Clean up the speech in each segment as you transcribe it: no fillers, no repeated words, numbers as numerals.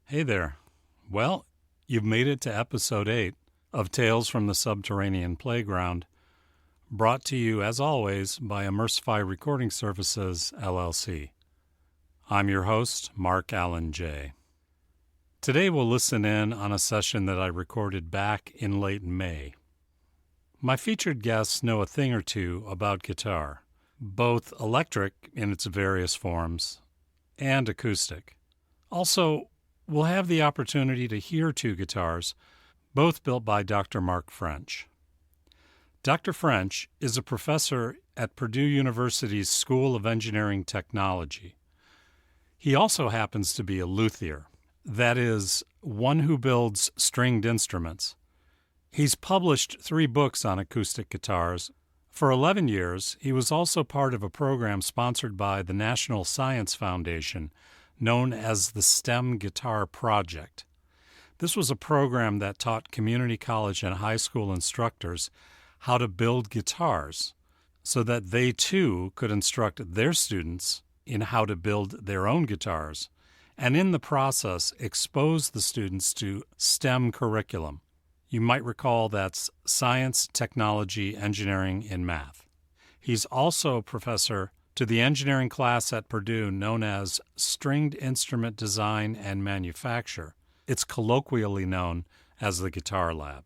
Hey there. Well, you've made it to episode 8 of Tales from the Subterranean Playground, brought to you, as always, by Immersify Recording Services, LLC. I'm your host, Mark Allen J. Today we'll listen in on a session that I recorded back in late May. My featured guests know a thing or two about guitar, both electric in its various forms and acoustic. Also, we'll have the opportunity to hear two guitars, both built by Dr. Mark French. Dr. French is a professor at Purdue University's School of Engineering Technology. He also happens to be a luthier, that is, one who builds stringed instruments. He's published 3 books on acoustic guitars. For 11 years, he was also part of a program sponsored by the National Science Foundation, known as the STEM Guitar Project. This was a program that taught community college and high school instructors how to build guitars so that they too could instruct their students in how to build their own guitars, and in the process expose the students to STEM curriculum. You might recall that's science, technology, engineering, and math. He's also a professor to the engineering class at Purdue known as Stringed Instrument Design and Manufacture. It's colloquially known as the Guitar Lab.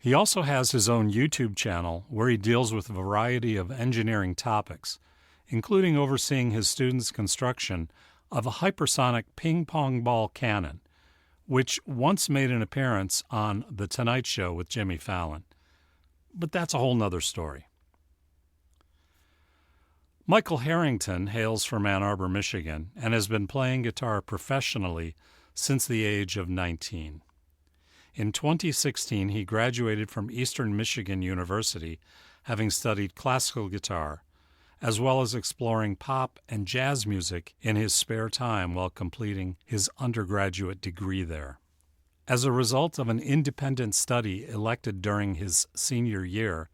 He also has his own YouTube channel where he deals with a variety of engineering topics, including overseeing his students' construction of a hypersonic ping-pong ball cannon, which once made an appearance on The Tonight Show with Jimmy Fallon. But that's a whole nother story. Michael Harrington hails from Ann Arbor, Michigan, and has been playing guitar professionally since the age of 19. In 2016, he graduated from Eastern Michigan University, having studied classical guitar, as well as exploring pop and jazz music in his spare time while completing his undergraduate degree there. As a result of an independent study elected during his senior year,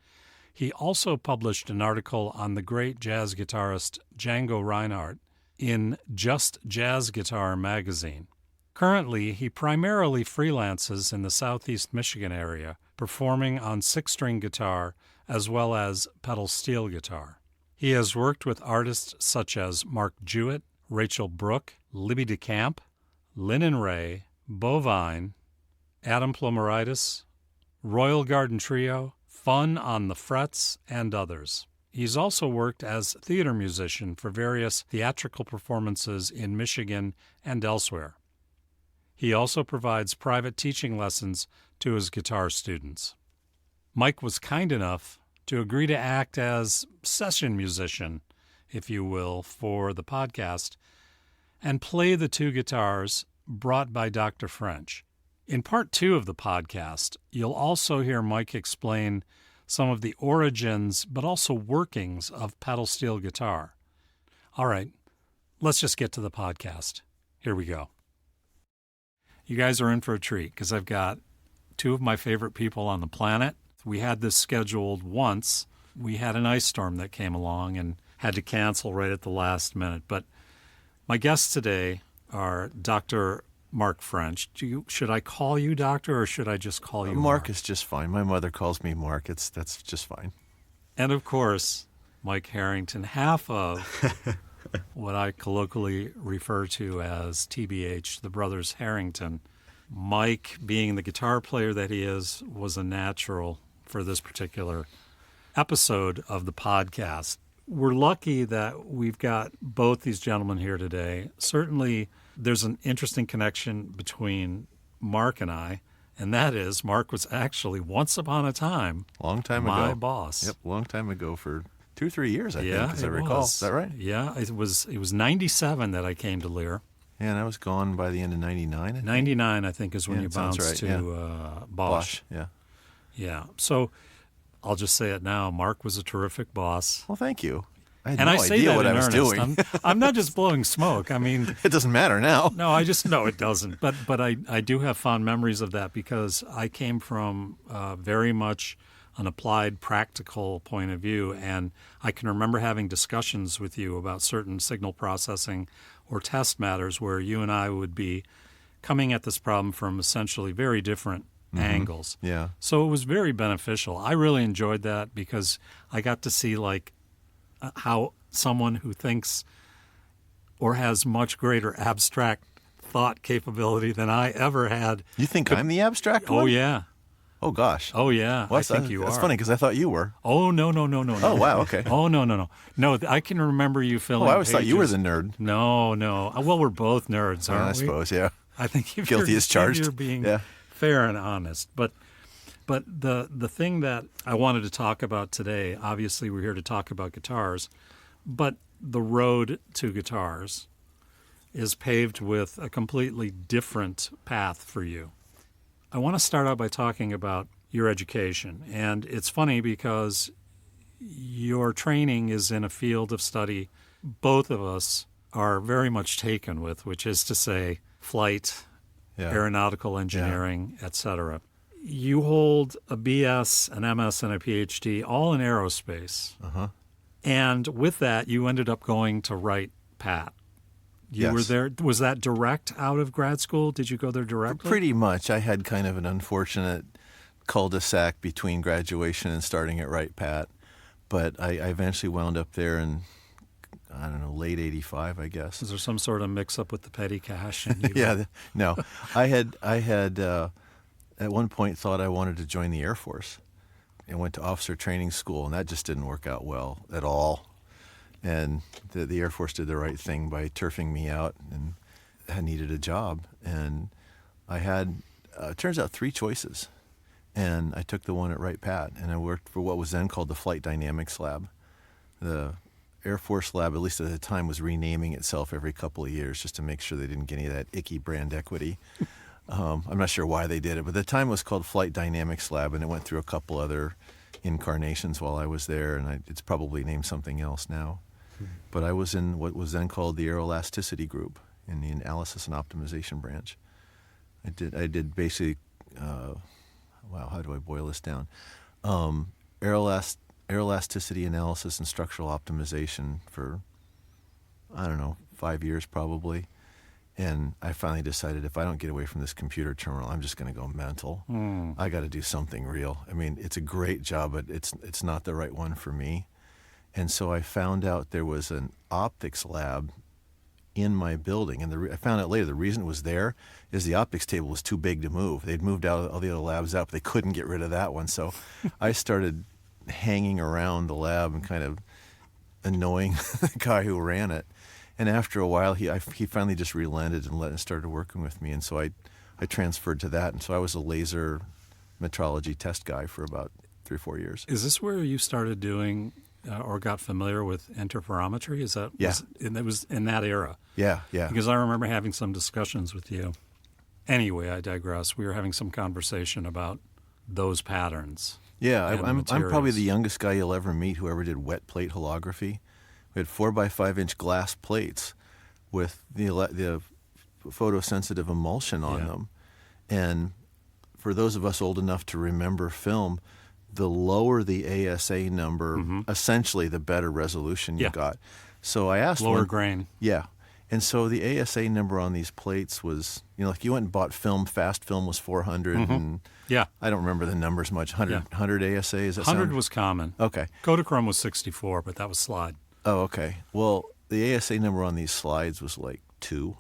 he also published an article on the great jazz guitarist Django Reinhardt in Just Jazz Guitar magazine. Currently, he primarily freelances in the southeast Michigan area, performing on 6-string guitar as well as pedal steel guitar. He has worked with artists such as Mark Jewett, Rachel Brooke, Libby DeCamp, Lynn and Ray, Bovine, Adam Plomeritis, Royal Garden Trio, Fun on the Frets, and others. He's also worked as theater musician for various theatrical performances in Michigan and elsewhere. He also provides private teaching lessons to his guitar students. Mike was kind enough to agree to act as session musician, if you will, for the podcast, and play the 2 guitars brought by Dr. French. In part 2 of the podcast, you'll also hear Mike explain some of the origins but also workings of pedal steel guitar. All right, let's just get to the podcast. Here we go. You guys are in for a treat because I've got 2 of my favorite people on the planet. We had this scheduled once. We had an ice storm that came along and had to cancel right at the last minute. But my guests today are Dr. Mark French. Should I call you doctor or should I just call you Mark? Mark is just fine. My mother calls me Mark. That's just fine. And of course, Mike Harrington, half of what I colloquially refer to as TBH, the brothers Harrington. Mike, being the guitar player that he is, was a natural for this particular episode of the podcast. We're lucky that we've got both these gentlemen here today. Certainly, there's an interesting connection between Mark and I, and that is Mark was actually once upon a time Long time my ago. boss. Yep, long time ago for 2-3 years, I think, as I it recall. was. Is that right? Yeah, it was 97 that I came to Lear. Yeah, and I was gone by the end of 99. 99, I think, is when Yeah, you sounds bounced right, to Bosch. yeah. Yeah. So I'll just say it now. Mark was a terrific boss. Well, thank you. I had And no I say idea that what in I was earnest. doing. I'm not just blowing smoke. I mean, It doesn't matter now. no, it doesn't. But I do have fond memories of that because I came from very much an applied, practical point of view, and I can remember having discussions with you about certain signal processing or test matters where you and I would be coming at this problem from essentially very different angles. Yeah. So it was very beneficial. I really enjoyed that because I got to see like how someone who thinks or has much greater abstract thought capability than I ever had. You think I'm the abstract one? Oh, yeah. Oh, gosh. Oh, yeah. Well, I think you are. That's funny because I thought you were. Oh, no. Oh, wow. Okay. Oh, no. No, I can remember you filling I always thought you were pages. the nerd. No. Well, we're both nerds, aren't we? I suppose, yeah. I think if Guilty as charged. you're being Yeah. fair and honest. But the thing that I wanted to talk about today, obviously we're here to talk about guitars, but the road to guitars is paved with a completely different path for you. I want to start out by talking about your education. And it's funny because your training is in a field of study both of us are very much taken with, which is to say flight, aeronautical engineering, etc. You hold a BS, an MS, and a PhD, all in aerospace. Uh-huh. And with that, you ended up going to Wright Pat. You were there. Was that direct out of grad school? Did you go there directly? Pretty much. I had kind of an unfortunate cul-de-sac between graduation and starting at Wright Pat. But I eventually wound up there in, I don't know, late 85, I guess. Is there some sort of mix-up with the petty cash? And no. I had at one point thought I wanted to join the Air Force and went to officer training school, and that just didn't work out well at all. And the Air Force did the right thing by turfing me out, and I needed a job. And I had, turns out, 3 choices. And I took the one at Wright Pat, and I worked for what was then called the Flight Dynamics Lab. The Air Force Lab, at least at the time, was renaming itself every couple of years just to make sure they didn't get any of that icky brand equity. I'm not sure why they did it, but at the time it was called Flight Dynamics Lab, and it went through a couple other incarnations while I was there, and it's probably named something else now. But I was in what was then called the Aeroelasticity Group in the Analysis and Optimization branch. I did basically, how do I boil this down? Aeroelasticity analysis and structural optimization for, 5 years probably. And I finally decided if I don't get away from this computer terminal, I'm just going to go mental. I got to do something real. I mean, it's a great job, but it's not the right one for me. And so I found out there was an optics lab in my building. And I found out later the reason it was there is the optics table was too big to move. They'd moved all the other labs out, but they couldn't get rid of that one. So I started hanging around the lab and kind of annoying the guy who ran it. And after a while, he finally just relented and started working with me. And so I transferred to that. And so I was a laser metrology test guy for about 3 or 4 years. Is this where you started doing or got familiar with interferometry? Is that it was in that era? Yeah. Because I remember having some discussions with you. Anyway, I digress. We were having some conversation about those patterns. Yeah, I'm probably the youngest guy you'll ever meet who ever did wet plate holography. We had 4x5-inch glass plates with the photosensitive emulsion on them. And for those of us old enough to remember film, the lower the ASA number, essentially the better resolution you got. So I asked lower grain. Yeah. And so the ASA number on these plates was, like you went and bought film, fast film was 400. And I don't remember the numbers much. 100 ASA, is that 100 was common. Okay. Kodachrome was 64, but that was slide. Oh, okay. Well, the ASA number on these slides was like 2.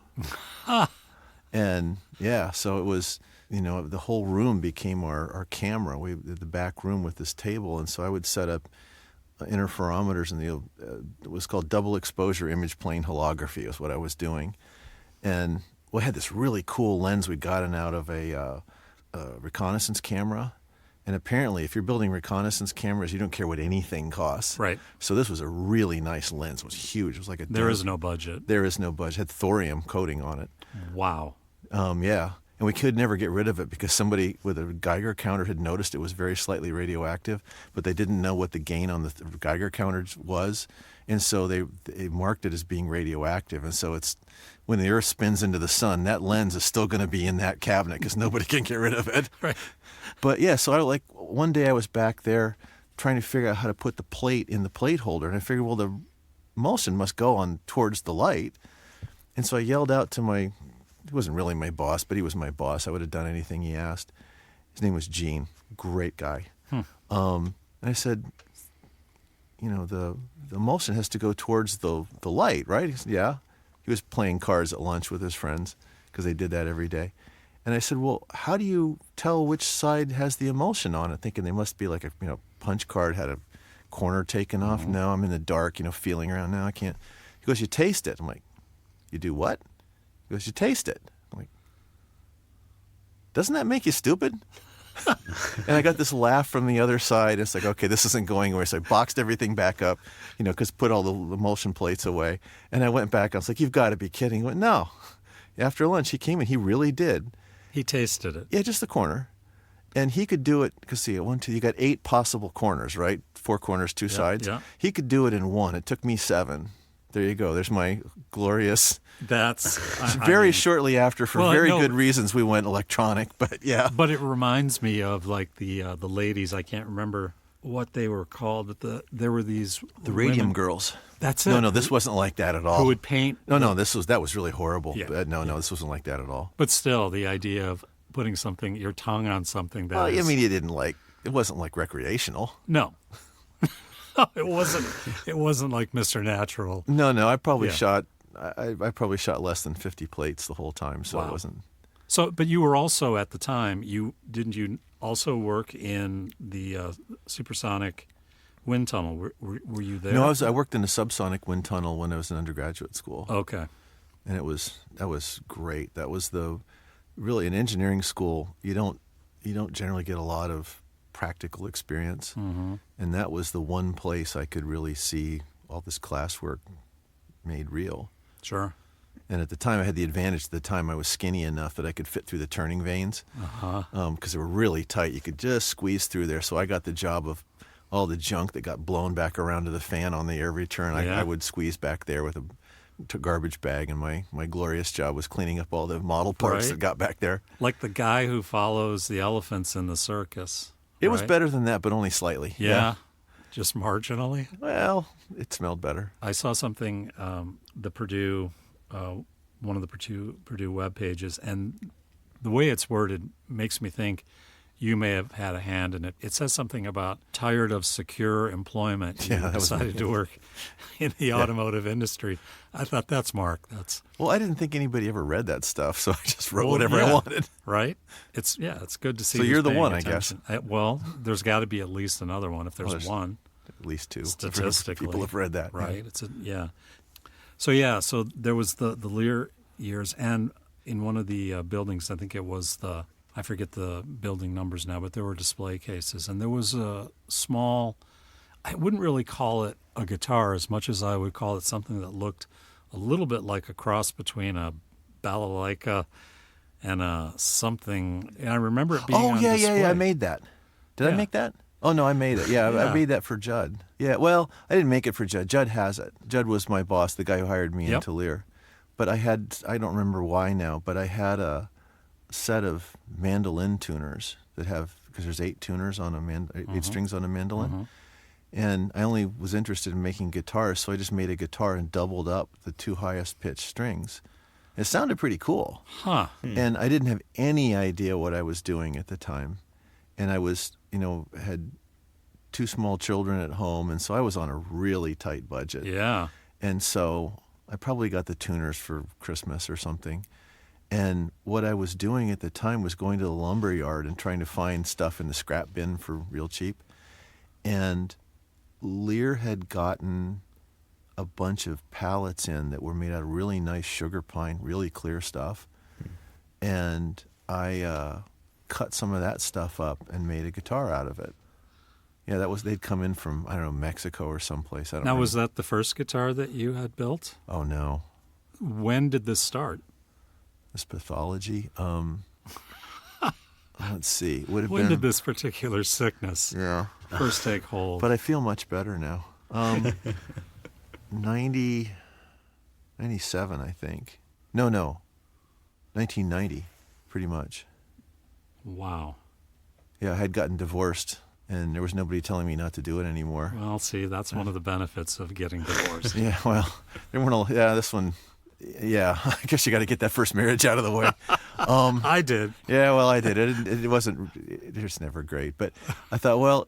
And so it was, the whole room became our camera. We did the back room with this table, and so I would set up interferometers, and it was called double exposure image plane holography is what I was doing. And we had this really cool lens we'd gotten out of a reconnaissance camera. And apparently, if you're building reconnaissance cameras, you don't care what anything costs. Right. So this was a really nice lens. It was huge. It was like a... There is no budget. There is no budget. It had thorium coating on it. Wow. And we could never get rid of it because somebody with a Geiger counter had noticed it was very slightly radioactive, but they didn't know what the gain on the Geiger counter was. And so they marked it as being radioactive. And so it's when the Earth spins into the sun, that lens is still going to be in that cabinet because nobody can get rid of it. Right. But so one day I was back there trying to figure out how to put the plate in the plate holder. And I figured, well, the emulsion must go on towards the light. And so I yelled out to my wasn't really my boss, but he was my boss. I would have done anything he asked. His name was Gene. Great guy. And I said, the emulsion has to go towards the light, right? He said, yeah. He was playing cards at lunch with his friends because they did that every day. And I said, well, how do you tell which side has the emulsion on it? Thinking they must be like a punch card had a corner taken off. No, I'm in the dark, feeling around. No, I can't. He goes, you taste it. I'm like, you do what? He goes, you taste it. I'm like, doesn't that make you stupid? And I got this laugh from the other side. It's like, okay, this isn't going anywhere. So I boxed everything back up, because put all the emulsion plates away. And I went back. I was like, you've got to be kidding. He went, no. After lunch, he came in. He really did. He tasted it. Yeah, just the corner. And he could do it, because see, 1, 2, you got 8 possible corners, right? 4 corners, 2 sides. Yeah. He could do it in 1. It took me 7. There you go. There's my glorious. That's shortly after, for good reasons, we went electronic. But yeah. But it reminds me of like the ladies. I can't remember what they were called, but there were these radium girls. That's it. No, this wasn't like that at all. Who would paint? No, that was really horrible. Yeah. But no, this wasn't like that at all. But still, the idea of putting your tongue on something that you didn't it wasn't like recreational. No. It wasn't like Mr. Natural. No, I probably shot less than 50 plates the whole time, so it wasn't. So, but you were also at the time, didn't you also work in the supersonic wind tunnel? Were you there? No, I worked in a subsonic wind tunnel when I was in undergraduate school. Okay. And that was great. That was really in engineering school, you don't generally get a lot of practical experience. Mm-hmm. And that was the one place I could really see all this classwork made real. Sure. And at the time, I had the advantage. At the time, I was skinny enough that I could fit through the turning vanes because they were really tight. You could just squeeze through there. So I got the job of all the junk that got blown back around to the fan on the air return. I would squeeze back there with a garbage bag, and my glorious job was cleaning up all the model parts that got back there. Like the guy who follows the elephants in the circus. It was better than that, but only slightly. Yeah. Just marginally? Well, it smelled better. I saw something, the Purdue, one of the Purdue web pages, and the way it's worded makes me think you may have had a hand in it. It says something about tired of secure employment. You decided to work in the automotive industry. I thought that's Mark. Well, I didn't think anybody ever read that stuff, so I just wrote whatever I wanted. Right? It's good to see. So you're the one, attention. I guess. Well, there's got to be at least another one. If there's one, at least 2. Statistically, people have read that, right? So there was the Lear years, and in one of the buildings, I think it was I forget the building numbers now, but there were display cases, and there was a small. I wouldn't really call it a guitar as much as I would call it something that looked a little bit like a cross between a balalaika and a something. And I remember it being on display. Yeah, I made that. Did I make that? Oh, no, I made it. Yeah, I made that for Judd. Yeah, well, I didn't make it for Judd. Judd has it. Judd was my boss, the guy who hired me into Lear. But I don't remember why now, but I had a set of mandolin tuners that because there's 8 tuners on 8 strings on a mandolin. Mm-hmm. And I only was interested in making guitars, so I just made a guitar and doubled up the 2 highest pitched strings. It sounded pretty cool. Huh. And I didn't have any idea what I was doing at the time. And I was, had 2 small children at home, and so I was on a really tight budget. Yeah. And so I probably got the tuners for Christmas or something. And what I was doing at the time was going to the lumber yard and trying to find stuff in the scrap bin for real cheap. And Lear had gotten a bunch of pallets in that were made out of really nice sugar pine, really clear stuff. And I cut some of that stuff up and made a guitar out of it. Yeah, they'd come in from, I don't know, Mexico or someplace. Now, was that the first guitar that you had built? Oh, no. When did this start? This pathology? Let's see. When did this particular sickness first take hold? But I feel much better now. 97, I think. No, 1990, pretty much. Wow. Yeah, I had gotten divorced, and there was nobody telling me not to do it anymore. Well, see, that's one of the benefits of getting divorced. Yeah, well, there weren't. This one, Yeah, I guess you got to get that first marriage out of the way. I did. Yeah, well, I did. It wasn't. It's never great, but I thought, well,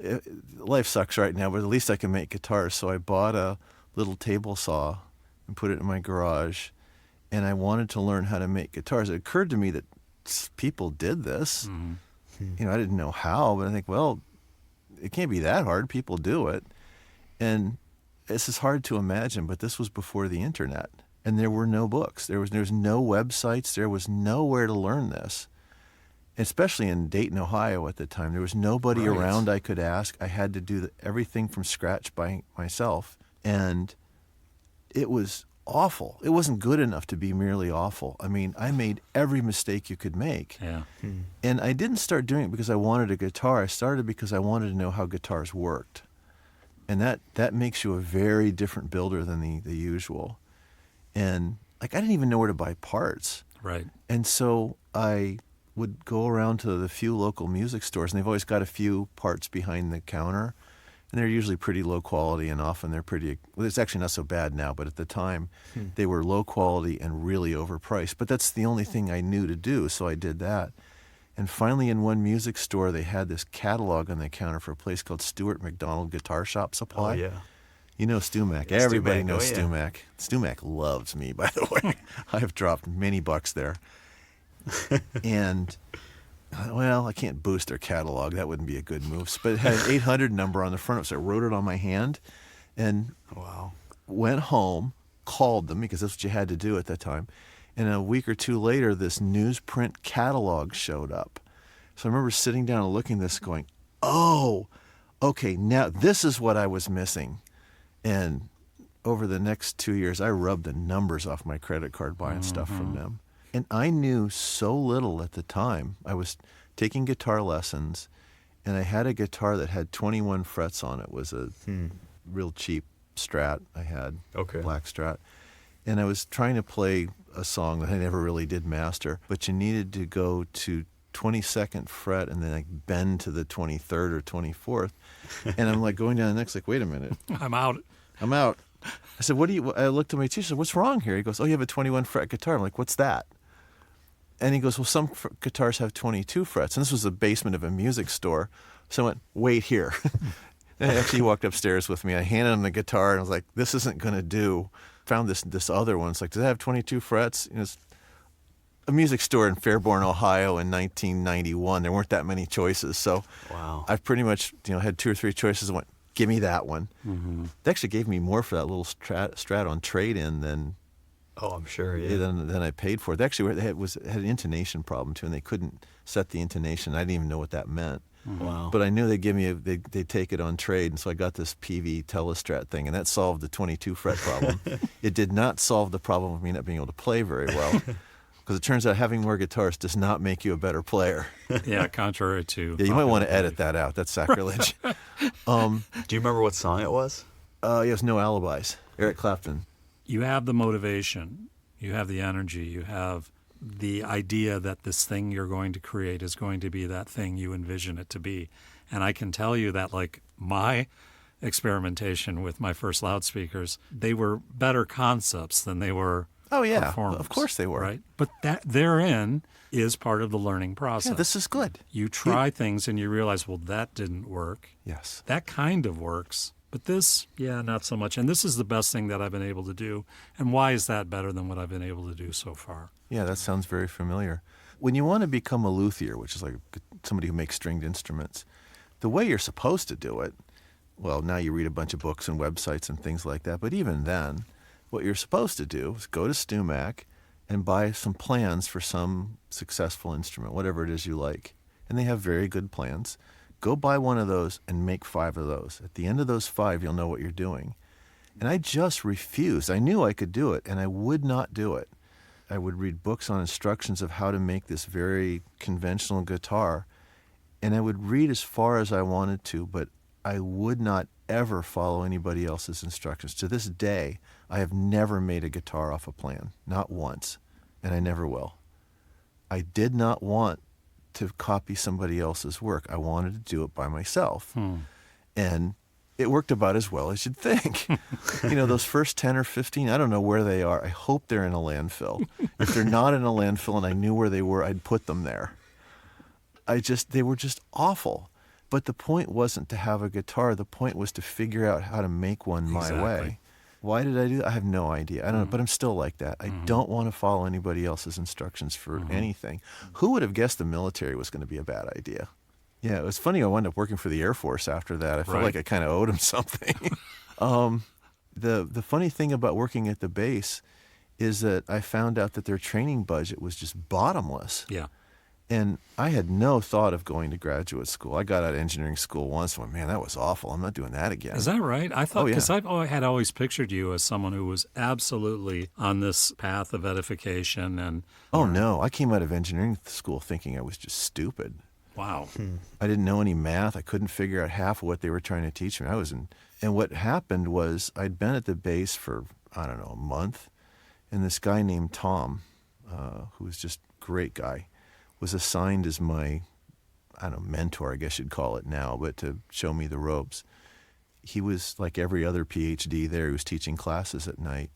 life sucks right now, but at least I can make guitars. So I bought a little table saw and put it in my garage, and I wanted to learn how to make guitars. It occurred to me that people did this. Mm-hmm. I didn't know how, but I think, well, it can't be that hard. People do it, and this is hard to imagine, but this was before the internet. And there were no books. There was no websites. There was nowhere to learn this, especially in Dayton, Ohio at the time. There was nobody around I could ask. I had to do everything from scratch by myself. And it was awful. It wasn't good enough to be merely awful. I mean, I made every mistake you could make. Yeah. And I didn't start doing it because I wanted a guitar. I started because I wanted to know how guitars worked. And that makes you a very different builder than the usual. And I didn't even know where to buy parts. Right. And so I would go around to the few local music stores, and they've always got a few parts behind the counter. And they're usually pretty low quality, and often they're pretty, well, it's actually not so bad now, but at the time they were low quality and really overpriced. But that's the only thing I knew to do, so I did that. And finally in one music store, they had this catalog on the counter for a place called Stuart McDonald Guitar Shop Supply. Oh, yeah. You know Stu Mac. Yeah, Everybody Stu Mac. knows Oh, yeah. Stu Mac. Stu Mac loves me, by the way. I have dropped many bucks there. And, well, I can't boost their catalog. That wouldn't be a good move. But it had an 800 number on the front of it, so I wrote it on my hand and went home, called them, because that's what you had to do at that time. And a week or two later, this newsprint catalog showed up. So I remember sitting down and looking at this going, oh, okay, now this is what I was missing. And over the next 2 years, I rubbed the numbers off my credit card buying stuff from them. And I knew so little at the time. I was taking guitar lessons, and I had a guitar that had 21 frets on it. It was a real cheap Strat I had, black Strat. And I was trying to play a song that I never really did master, but you needed to go to 22nd fret and then bend to the 23rd or 24th. And I'm going down the next, wait a minute. I'm out. I said, I looked at my teacher, what's wrong here? He goes, oh, you have a 21 fret guitar. I'm like, what's that? And he goes, well, some guitars have 22 frets. And this was the basement of a music store. So I went, wait here. And actually he walked upstairs with me. I handed him the guitar and I was like, this isn't going to do. Found this other one. It's does it have 22 frets? It's a music store in Fairborn, Ohio in 1991. There weren't that many choices. So I pretty much had 2 or 3 choices and went, give me that one. Mm-hmm. They actually gave me more for that little Strat on trade-in than I'm sure, yeah. than I paid for it. They actually had an intonation problem too, and they couldn't set the intonation. I didn't even know what that meant. Wow. But I knew they'd give me they'd take it on trade, and so I got this PV Telestrat thing, and that solved the 22 fret problem. It did not solve the problem of me not being able to play very well. Because it turns out having more guitars does not make you a better player. Yeah, contrary to... Yeah, you might want to edit that out. That's sacrilege. Do you remember what song it was? It was No Alibis. Eric Clapton. You have the motivation. You have the energy. You have the idea that this thing you're going to create is going to be that thing you envision it to be. And I can tell you that, my experimentation with my first loudspeakers, they were better concepts than they were... Oh, yeah. Performers, of course they were. Right? But that therein is part of the learning process. Yeah, this is good. You try things and you realize, well, that didn't work. Yes. That kind of works. But this, not so much. And this is the best thing that I've been able to do. And why is that better than what I've been able to do so far? Yeah, that sounds very familiar. When you want to become a luthier, which is somebody who makes stringed instruments, the way you're supposed to do it, well, now you read a bunch of books and websites and things like that, but even then, what you're supposed to do is go to Stu Mac and buy some plans for some successful instrument, whatever it is you like. And they have very good plans. Go buy one of those and make 5 of those. At the end of those 5, you'll know what you're doing. And I just refused. I knew I could do it, and I would not do it. I would read books on instructions of how to make this very conventional guitar, and I would read as far as I wanted to, but I would not ever follow anybody else's instructions. To this day, I have never made a guitar off a plan, not once, and I never will. I did not want to copy somebody else's work. I wanted to do it by myself. And it worked about as well as you'd think. Those first 10 or 15, I don't know where they are. I hope they're in a landfill. If they're not in a landfill and I knew where they were, I'd put them there. They were just awful. But the point wasn't to have a guitar. The point was to figure out how to make one my way. Why did I do that? I have no idea. I don't know, but I'm still like that. I don't want to follow anybody else's instructions for anything. Who would have guessed the military was going to be a bad idea? Yeah, it was funny. I wound up working for the Air Force after that. I felt like I kind of owed them something. The funny thing about working at the base is that I found out that their training budget was just bottomless. Yeah. And I had no thought of going to graduate school. I got out of engineering school once and went, man, that was awful. I'm not doing that again. Is that right? I thought, because I had always pictured you as someone who was absolutely on this path of edification. And Oh, no. I came out of engineering school thinking I was just stupid. Wow. I didn't know any math. I couldn't figure out half of what they were trying to teach me. And what happened was I'd been at the base for, I don't know, a month, and this guy named Tom, who was just a great guy, was assigned as my, I don't know, mentor, I guess you'd call it now, but to show me the ropes. He was like every other PhD there. He was teaching classes at night,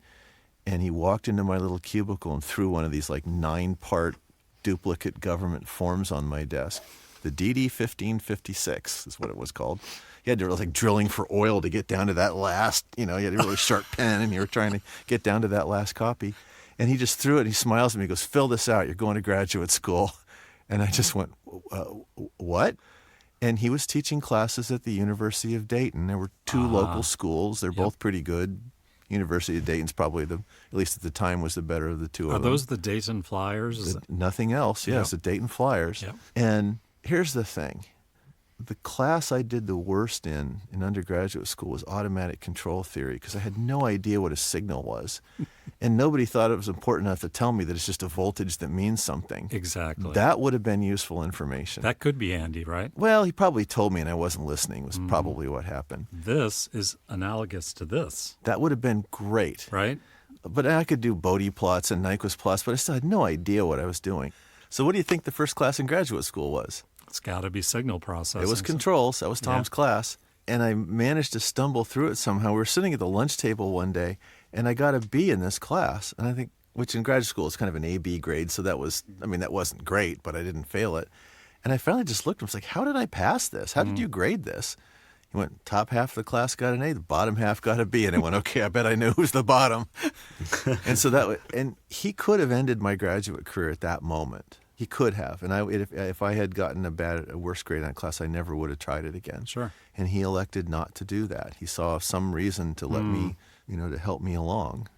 and he walked into my little cubicle and threw one of these like 9-part duplicate government forms on my desk. The DD 1556 is what it was called. You had to like drilling for oil to get down to that last, you had a really sharp pen and you were trying to get down to that last copy. And he just threw it and he smiles at me. He goes, fill this out. You're going to graduate school. And I just went, what? And he was teaching classes at the University of Dayton. There were 2 local schools. They're both pretty good. University of Dayton's probably at least at the time, was the better of the two of them. Are those the Dayton Flyers? Nothing else, yes, the Dayton Flyers. Yep. And here's the thing. The class I did the worst in undergraduate school was automatic control theory because I had no idea what a signal was. And nobody thought it was important enough to tell me that it's just a voltage that means something. Exactly. That would have been useful information. That could be handy, right? Well, he probably told me and I wasn't listening was probably what happened. This is analogous to this. That would have been great. Right? But I could do Bode plots and Nyquist plots, but I still had no idea what I was doing. So what do you think the first class in graduate school was? It's got to be signal processing. It was controls. That was Tom's class. And I managed to stumble through it somehow. We were sitting at the lunch table one day, and I got a B in this class. And I think, which in graduate school is kind of an A-B grade, so that wasn't great, but I didn't fail it. And I finally just looked and was like, how did I pass this? How did you grade this? He went, top half of the class got an A, the bottom half got a B. And I went, okay, I bet I knew who's the bottom. And so and he could have ended my graduate career at that moment. He could have, and if I had gotten a worse grade on class, I never would have tried it again. Sure. And he elected not to do that. He saw some reason to let me, to help me along.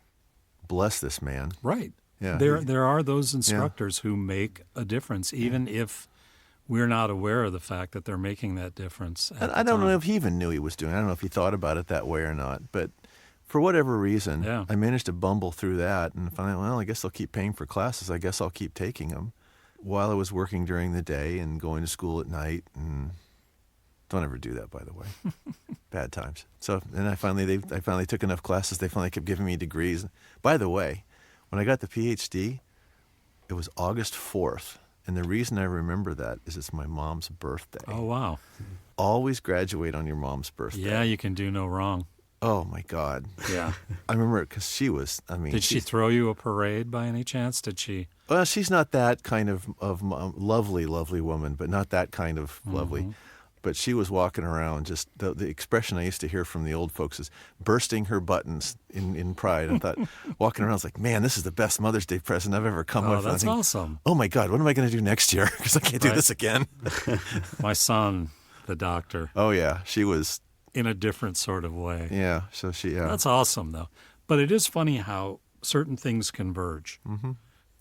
Bless this man. Right. Yeah. There are those instructors who make a difference, even if we're not aware of the fact that they're making that difference. And I don't know if he even knew he was doing it. I don't know if he thought about it that way or not, but for whatever reason, I managed to bumble through that and finally, I guess they'll keep paying for classes. I guess I'll keep taking them. While I was working during the day and going to school at night, and don't ever do that, by the way. Bad times. So then I finally took enough classes. They finally kept giving me degrees. By the way, when I got the PhD, it was August 4th, and the reason I remember that is it's my mom's birthday. Oh wow! Always graduate on your mom's birthday. Yeah, you can do no wrong. Oh my God. Yeah. I remember it because she was. Did she throw you a parade by any chance? Did she? Well, she's not that kind of lovely woman, but not that kind of lovely. But she was walking around, just the expression I used to hear from the old folks is bursting her buttons in pride. I thought, walking around, I was like, man, this is the best Mother's Day present I've ever come with. Oh, that's awesome. Oh my God, what am I going to do next year? Because I can't do this again. My son, the doctor. Oh yeah, she was. In a different sort of way. Yeah, so That's awesome, though. But it is funny how certain things converge. Mm-hmm.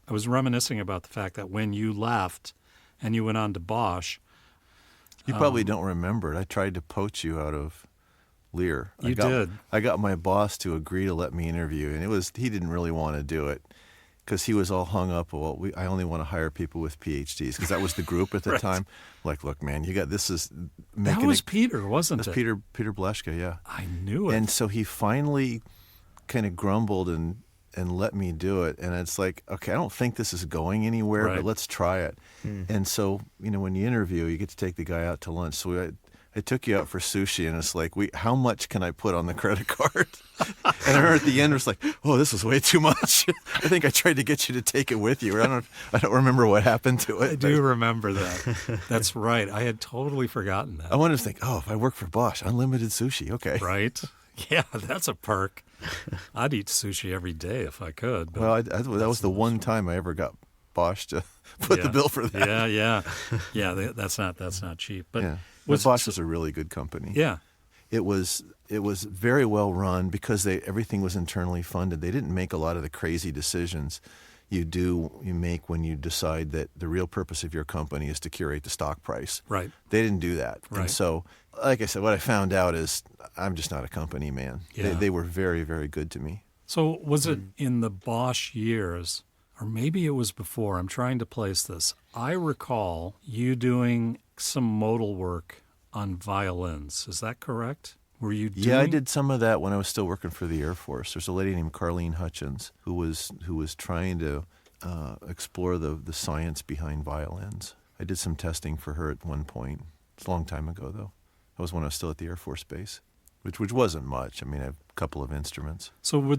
I was reminiscing about the fact that when you left and you went on to Bosch... You probably don't remember it. I tried to poach you out of Lear. You did. I got my boss to agree to let me interview, and he didn't really want to do it because he was all hung up. Well, I only want to hire people with PhDs because that was the group at the time. Like, look, man, this is... That was Peter, wasn't it? Peter Bleschke, yeah. I knew it. And so he finally kind of grumbled and let me do it. And it's like, okay, I don't think this is going anywhere, but let's try it. And so, when you interview, you get to take the guy out to lunch. So I They took you out for sushi, and it's like, how much can I put on the credit card? And I remember at the end, it was like, oh, this was way too much. I think I tried to get you to take it with you. I don't remember what happened to it. I do remember that. That's right. I had totally forgotten that. I wanted to think, if I work for Bosch, unlimited sushi. Okay. Right? Yeah, that's a perk. I'd eat sushi every day if I could. But Well, that was the one time I ever got Bosch to put the bill for that. Yeah. That's not cheap. But Yeah. But Bosch was a really good company. Yeah. It was very well run because everything was internally funded. They didn't make a lot of the crazy decisions you make when you decide that the real purpose of your company is to curate the stock price. Right. They didn't do that. Right. And so, like I said, what I found out is I'm just not a company man. Yeah. They were very, very good to me. So was it in the Bosch years, or maybe it was before? I'm trying to place this. I recall you doing some modal work on violins. Is that correct? Were you doing... Yeah, I did some of that when I was still working for the Air Force. There's a lady named Carlene Hutchins who was trying to explore the science behind violins. I did some testing for her at one point. It's a long time ago, though. That was when I was still at the Air Force Base, which wasn't much. I mean, I have a couple of instruments. So were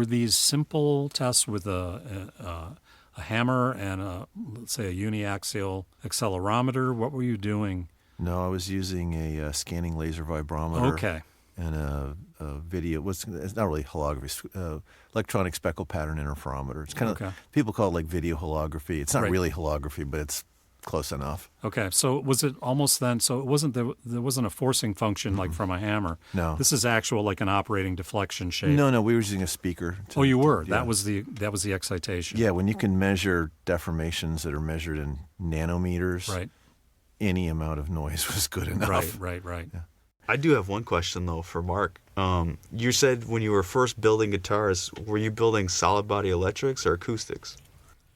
these simple tests with a hammer and let's say a uniaxial accelerometer? What were you doing? No, I was using a scanning laser vibrometer. Okay. And a video. It's not really holography. Electronic speckle pattern interferometer. It's kind of people call it like video holography. It's not really holography, but it's close enough. Okay, so was it almost then? So it wasn't there wasn't a forcing function like from a hammer. No, this is actual like an operating deflection shape. No, we were using a speaker. You were. Yeah. That was the excitation. Yeah, when you can measure deformations that are measured in nanometers, right? Any amount of noise was good enough. Right. Yeah. I do have one question, though, for Mark. You said when you were first building guitars, were you building solid body electrics or acoustics?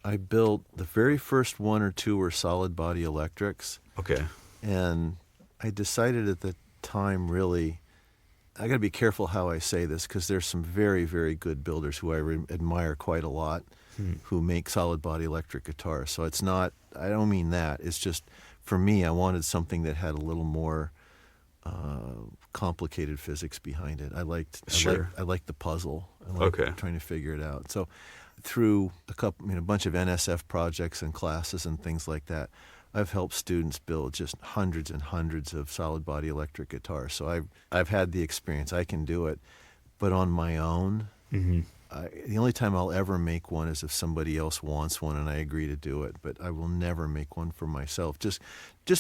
I built the very first one or two were solid body electrics. Okay. And I decided at the time, really, I got to be careful how I say this because there's some very, very good builders who I admire quite a lot who make solid body electric guitars. So it's not, I don't mean that. It's just, for me, I wanted something that had a little more complicated physics behind it. I liked the puzzle. I liked trying to figure it out. So through a bunch of NSF projects and classes and things like that, I've helped students build just hundreds and hundreds of solid body electric guitars. So I've had the experience. I can do it, but on my own. The only time I'll ever make one is if somebody else wants one and I agree to do it. But I will never make one for myself, just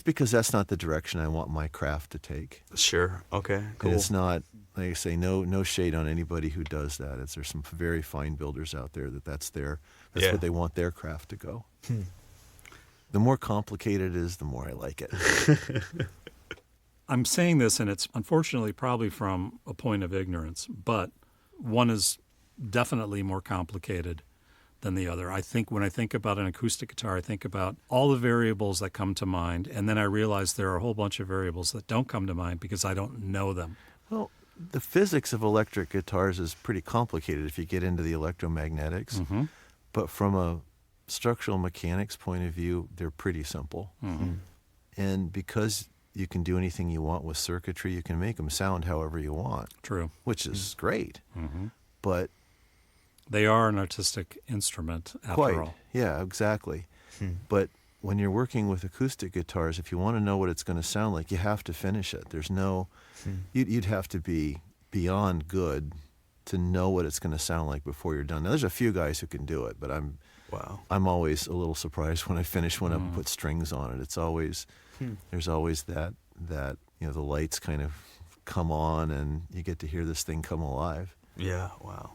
because that's not the direction I want my craft to take. Sure. Okay. Cool. And it's not, like I say, no shade on anybody who does that. There's some very fine builders out there that's what they want their craft to go. The more complicated it is, the more I like it. I'm saying this, and it's unfortunately probably from a point of ignorance, but one is definitely more complicated than the other. I think when I think about an acoustic guitar, I think about all the variables that come to mind, and then I realize there are a whole bunch of variables that don't come to mind because I don't know them. Well, the physics of electric guitars is pretty complicated if you get into the electromagnetics, but from a structural mechanics point of view, they're pretty simple. And because you can do anything you want with circuitry, you can make them sound however you want. True. Which is great. But they are an artistic instrument, after all. Yeah, exactly. But when you're working with acoustic guitars, if you want to know what it's going to sound like, you have to finish it. There's no, you'd have to be beyond good to know what it's going to sound like before you're done. Now, there's a few guys who can do it, but I'm always a little surprised when I finish one up and put strings on it. It's always, there's always that the lights kind of come on and you get to hear this thing come alive. Yeah, wow.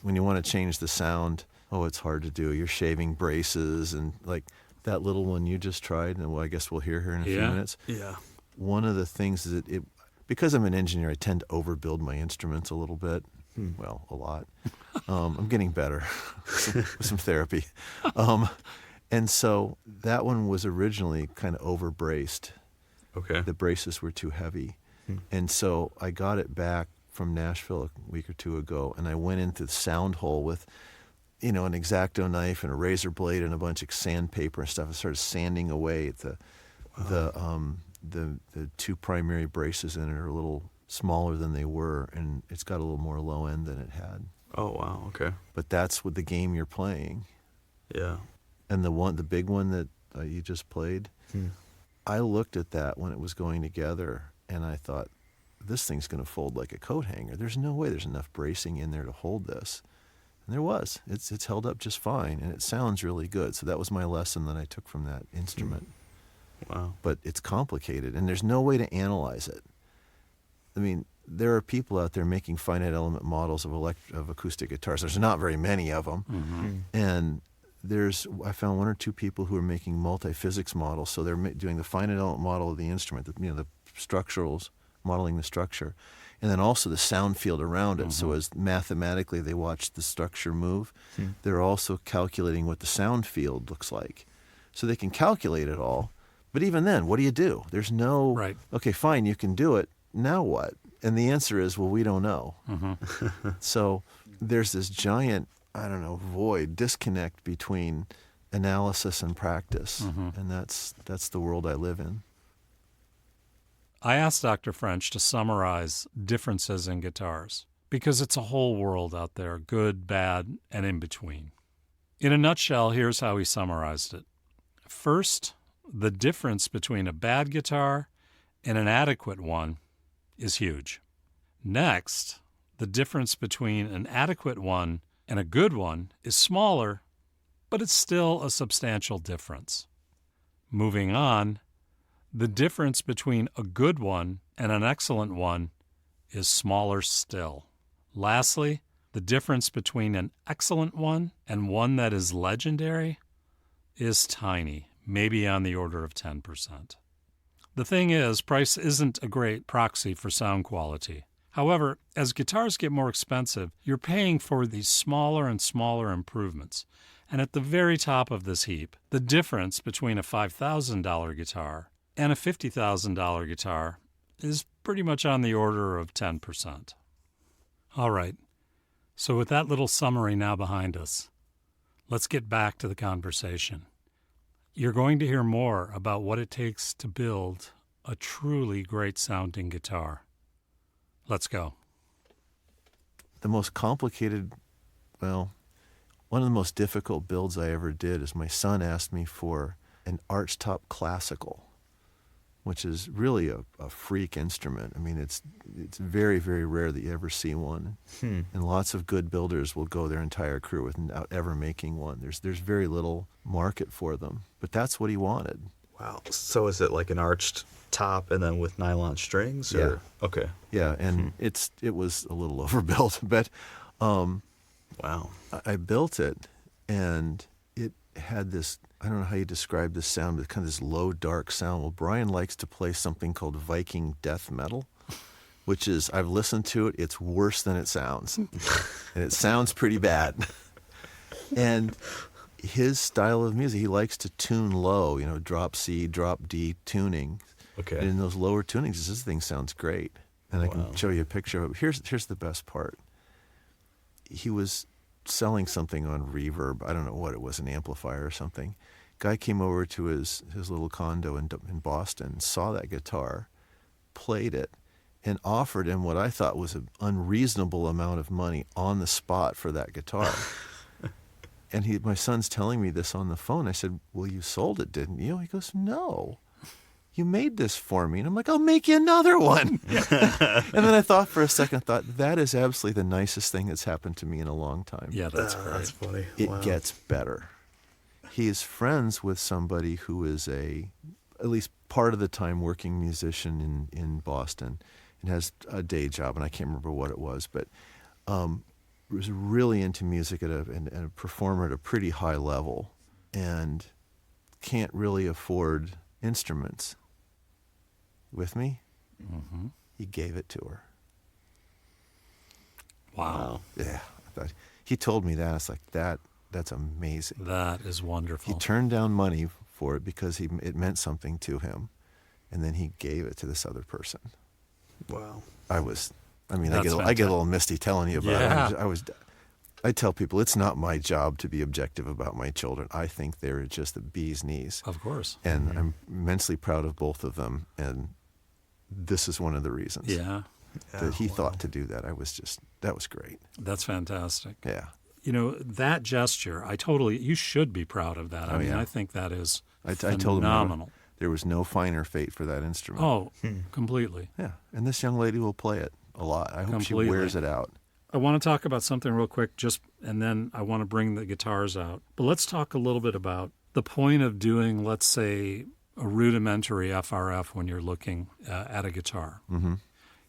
When you want to change the sound, it's hard to do. You're shaving braces and like that little one you just tried, and I guess we'll hear here in a few minutes. Yeah. One of the things is that because I'm an engineer, I tend to overbuild my instruments a little bit. Well, a lot. I'm getting better with some therapy. And so that one was originally kind of over-braced. Okay. The braces were too heavy. And so I got it back from Nashville a week or two ago, and I went into the sound hole with, an X-Acto knife and a razor blade and a bunch of sandpaper and stuff. I started sanding away at the the two primary braces in it are a little smaller than they were, and it's got a little more low end than it had. Oh, wow. Okay. But that's with the game you're playing. Yeah. And the big one that you just played, I looked at that when it was going together, and I thought, this thing's going to fold like a coat hanger. There's no way there's enough bracing in there to hold this. And there was. It's held up just fine, and it sounds really good. So that was my lesson that I took from that instrument. Wow. But it's complicated, and there's no way to analyze it. I mean, there are people out there making finite element models of acoustic guitars. There's not very many of them. And I found one or two people who are making multi-physics models. So they're doing the finite element model of the instrument, the structurals, modeling the structure, and then also the sound field around it. So as mathematically they watch the structure move, they're also calculating what the sound field looks like. So they can calculate it all. But even then, what do you do? There's no, Right. Okay, fine, you can do it. Now what? And the answer is, well, we don't know. So there's this giant, void, disconnect between analysis and practice. And that's the world I live in. I asked Dr. French to summarize differences in guitars because it's a whole world out there, good, bad, and in between. In a nutshell, here's how he summarized it. First, the difference between a bad guitar and an adequate one is huge. Next, the difference between an adequate one and a good one is smaller, but it's still a substantial difference. Moving on, the difference between a good one and an excellent one is smaller still. Lastly, the difference between an excellent one and one that is legendary is tiny, maybe on the order of 10%. The thing is, price isn't a great proxy for sound quality. However, as guitars get more expensive, you're paying for these smaller and smaller improvements. And at the very top of this heap, the difference between a $5,000 guitar and a $50,000 guitar is pretty much on the order of 10%. All right, so with that little summary now behind us, let's get back to the conversation. You're going to hear more about what it takes to build a truly great sounding guitar. Let's go. The most complicated, one of the most difficult builds I ever did is my son asked me for an archtop classical, which is really a freak instrument. I mean, it's very, very rare that you ever see one. And lots of good builders will go their entire career without ever making one. There's very little market for them. But that's what he wanted. Wow. So is it like an arched top and then with nylon strings? Or? Yeah. Okay. Yeah, and it was a little overbuilt. But wow. I built it, and it had this, I don't know how you describe this sound, but kind of this low, dark sound. Well, Brian likes to play something called Viking death metal, which is, I've listened to it, it's worse than it sounds. And it sounds pretty bad. And his style of music, he likes to tune low, drop C, drop D tuning. Okay. And in those lower tunings, this thing sounds great. And I can show you a picture of it. Here's the best part. He was selling something on Reverb. I don't know what it was, an amplifier or something. Guy came over to his little condo in Boston, saw that guitar, played it, and offered him what I thought was an unreasonable amount of money on the spot for that guitar. And my son's telling me this on the phone. I said, well, you sold it, didn't you? He goes, no. You made this for me. And I'm like, I'll make you another one. And then I thought for a second, that is absolutely the nicest thing that's happened to me in a long time. Yeah, that's great. That's funny. It gets better. He is friends with somebody who is at least part of the time, working musician in Boston and has a day job, and I can't remember what it was, but was really into music and a performer at a pretty high level and can't really afford instruments. With me? Mm-hmm. He gave it to her. Wow. Yeah. He told me that. It's like, that's amazing. That is wonderful. He turned down money for it because it meant something to him, and then he gave it to this other person. Wow. I get a little misty telling you about it. I tell people it's not my job to be objective about my children. I think they're just the bee's knees. Of course. And I'm immensely proud of both of them. And this is one of the reasons that he thought to do that. That was great. That's fantastic. Yeah. You know, that gesture, you should be proud of that. I think that is I told him there was no finer fate for that instrument. Oh, completely. Yeah. And this young lady will play it a lot. I hope she wears it out. I want to talk about something real quick, and then I want to bring the guitars out. But let's talk a little bit about the point of doing, let's say, a rudimentary FRF when you're looking at a guitar. Mm-hmm.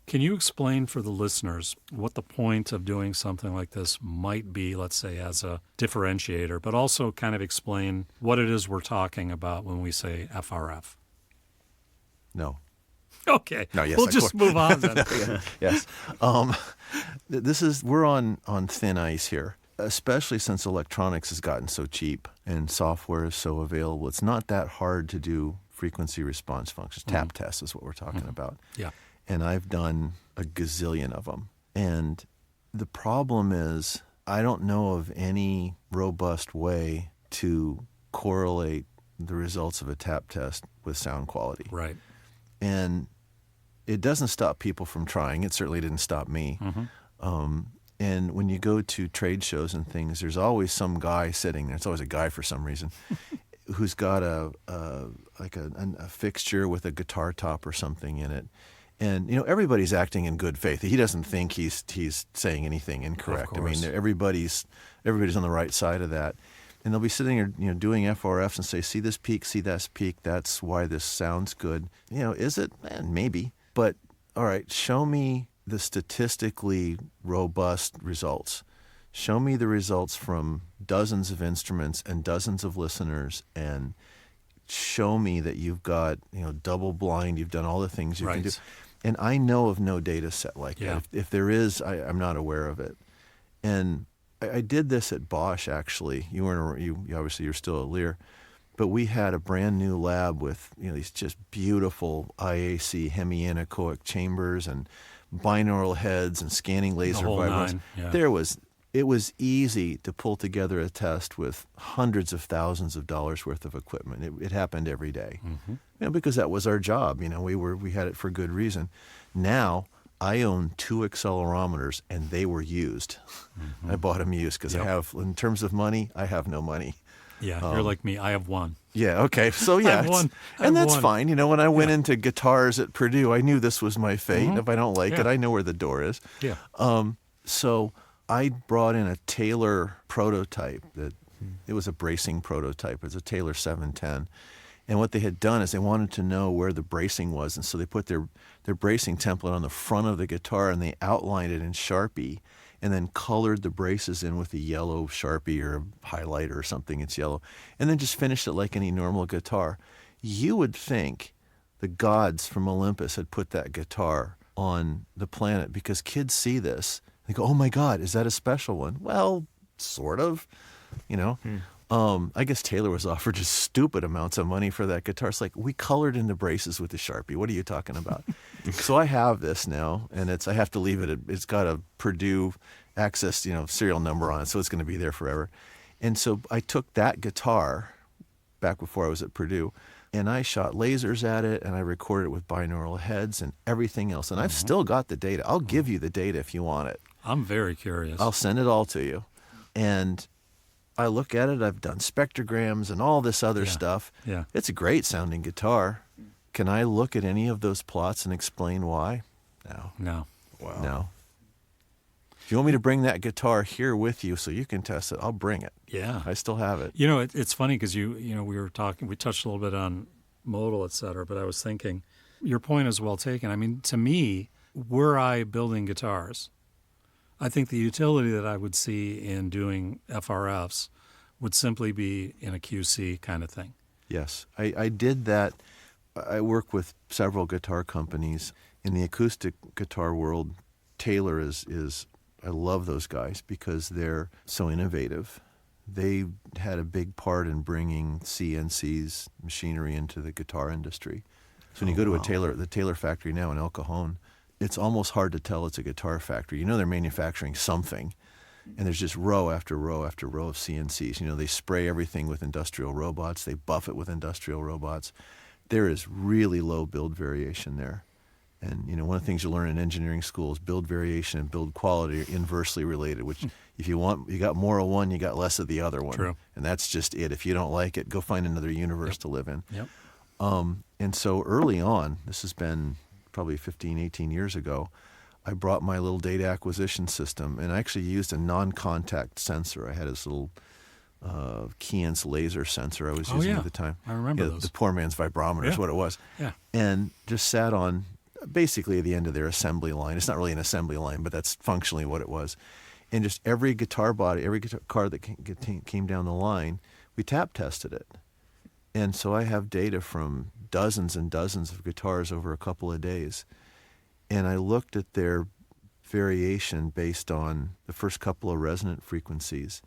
Can you explain for the listeners what the point of doing something like this might be, let's say, as a differentiator, but also kind of explain what it is we're talking about when we say FRF? No. Okay. No, yes, we'll just move on then. Yes. We're on thin ice here, especially since electronics has gotten so cheap and software is so available. It's not that hard to do frequency response functions. Tap tests is what we're talking about. Yeah. And I've done a gazillion of them. And the problem is I don't know of any robust way to correlate the results of a tap test with sound quality. Right. And it doesn't stop people from trying. It certainly didn't stop me. And when you go to trade shows and things, there's always some guy sitting there. It's always a guy for some reason who's got a fixture with a guitar top or something in it. And you know, everybody's acting in good faith. He doesn't think he's saying anything incorrect. I mean, everybody's on the right side of that. And they'll be sitting there, you know, doing FRFs and say, see this peak, see that peak, that's why this sounds good. You know, is it? Maybe. But, all right, show me the statistically robust results. Show me the results from dozens of instruments and dozens of listeners, and show me that you've got, you know, double blind, you've done all the things you can do. And I know of no data set like that. If there is, I'm not aware of it. And I did this at Bosch, actually. You obviously you're still at Lear, but we had a brand new lab with, you know, these just beautiful IAC hemianechoic chambers and binaural heads and scanning laser vibrations. It was easy to pull together a test with hundreds of thousands of dollars worth of equipment. It happened every day, you know, because that was our job. You know, we had it for good reason. Now I own 2 accelerometers, and they were used. I bought them used because I have, in terms of money, I have no money. Yeah, you're like me. I have one. Yeah, okay. So, yeah. I have one. And that's fine. You know, when I went into guitars at Purdue, I knew this was my fate. If I don't like it, I know where the door is. Yeah. So I brought in a Taylor prototype. It was a bracing prototype. It was a Taylor 710. And what they had done is they wanted to know where the bracing was, and so they put their bracing template on the front of the guitar, and they outlined it in Sharpie, and then colored the braces in with a yellow Sharpie or a highlighter or something. It's yellow, and then just finished it like any normal guitar. You would think the gods from Olympus had put that guitar on the planet, because kids see this, they go, "Oh my God, is that a special one?" Well, sort of, you know. I guess Taylor was offered just stupid amounts of money for that guitar. It's like, we colored in the braces with the Sharpie. What are you talking about? So I have this now, and I have to leave it. It's got a Purdue Access, you know, serial number on it, so it's going to be there forever. And so I took that guitar back before I was at Purdue, and I shot lasers at it, and I recorded it with binaural heads and everything else. And I've still got the data. I'll give you the data if you want it. I'm very curious. I'll send it all to you. And I look at it, I've done spectrograms and all this other stuff. Yeah. It's a great sounding guitar. Can I look at any of those plots and explain why? No. Wow. No. If you want me to bring that guitar here with you so you can test it, I'll bring it. Yeah. I still have it. You know, it's funny because we were talking, we touched a little bit on modal, et cetera, but I was thinking, your point is well taken. I mean, to me, were I building guitars, I think the utility that I would see in doing FRFs would simply be in a QC kind of thing. Yes. I did that. I work with several guitar companies. In the acoustic guitar world, Taylor is I love those guys because they're so innovative. They had a big part in bringing CNC's machinery into the guitar industry. So when you go to the Taylor factory now in El Cajon, it's almost hard to tell it's a guitar factory. You know they're manufacturing something, and there's just row after row after row of CNCs. You know, they spray everything with industrial robots. They buff it with industrial robots. There is really low build variation there. And, you know, one of the things you learn in engineering school is build variation and build quality are inversely related, which if you got more of one, you got less of the other one. True. And that's just it. If you don't like it, go find another universe to live in. Yep. And so early on, this has been probably 15, 18 years ago, I brought my little data acquisition system, and I actually used a non-contact sensor. I had this little Keyence laser sensor I was using at the time. I remember those. The poor man's vibrometer is what it was. Yeah. And just sat on basically at the end of their assembly line. It's not really an assembly line, but that's functionally what it was. And just every guitar body, every guitar that came down the line, we tap tested it. And so I have data from dozens and dozens of guitars over a couple of days. And I looked at their variation based on the first couple of resonant frequencies.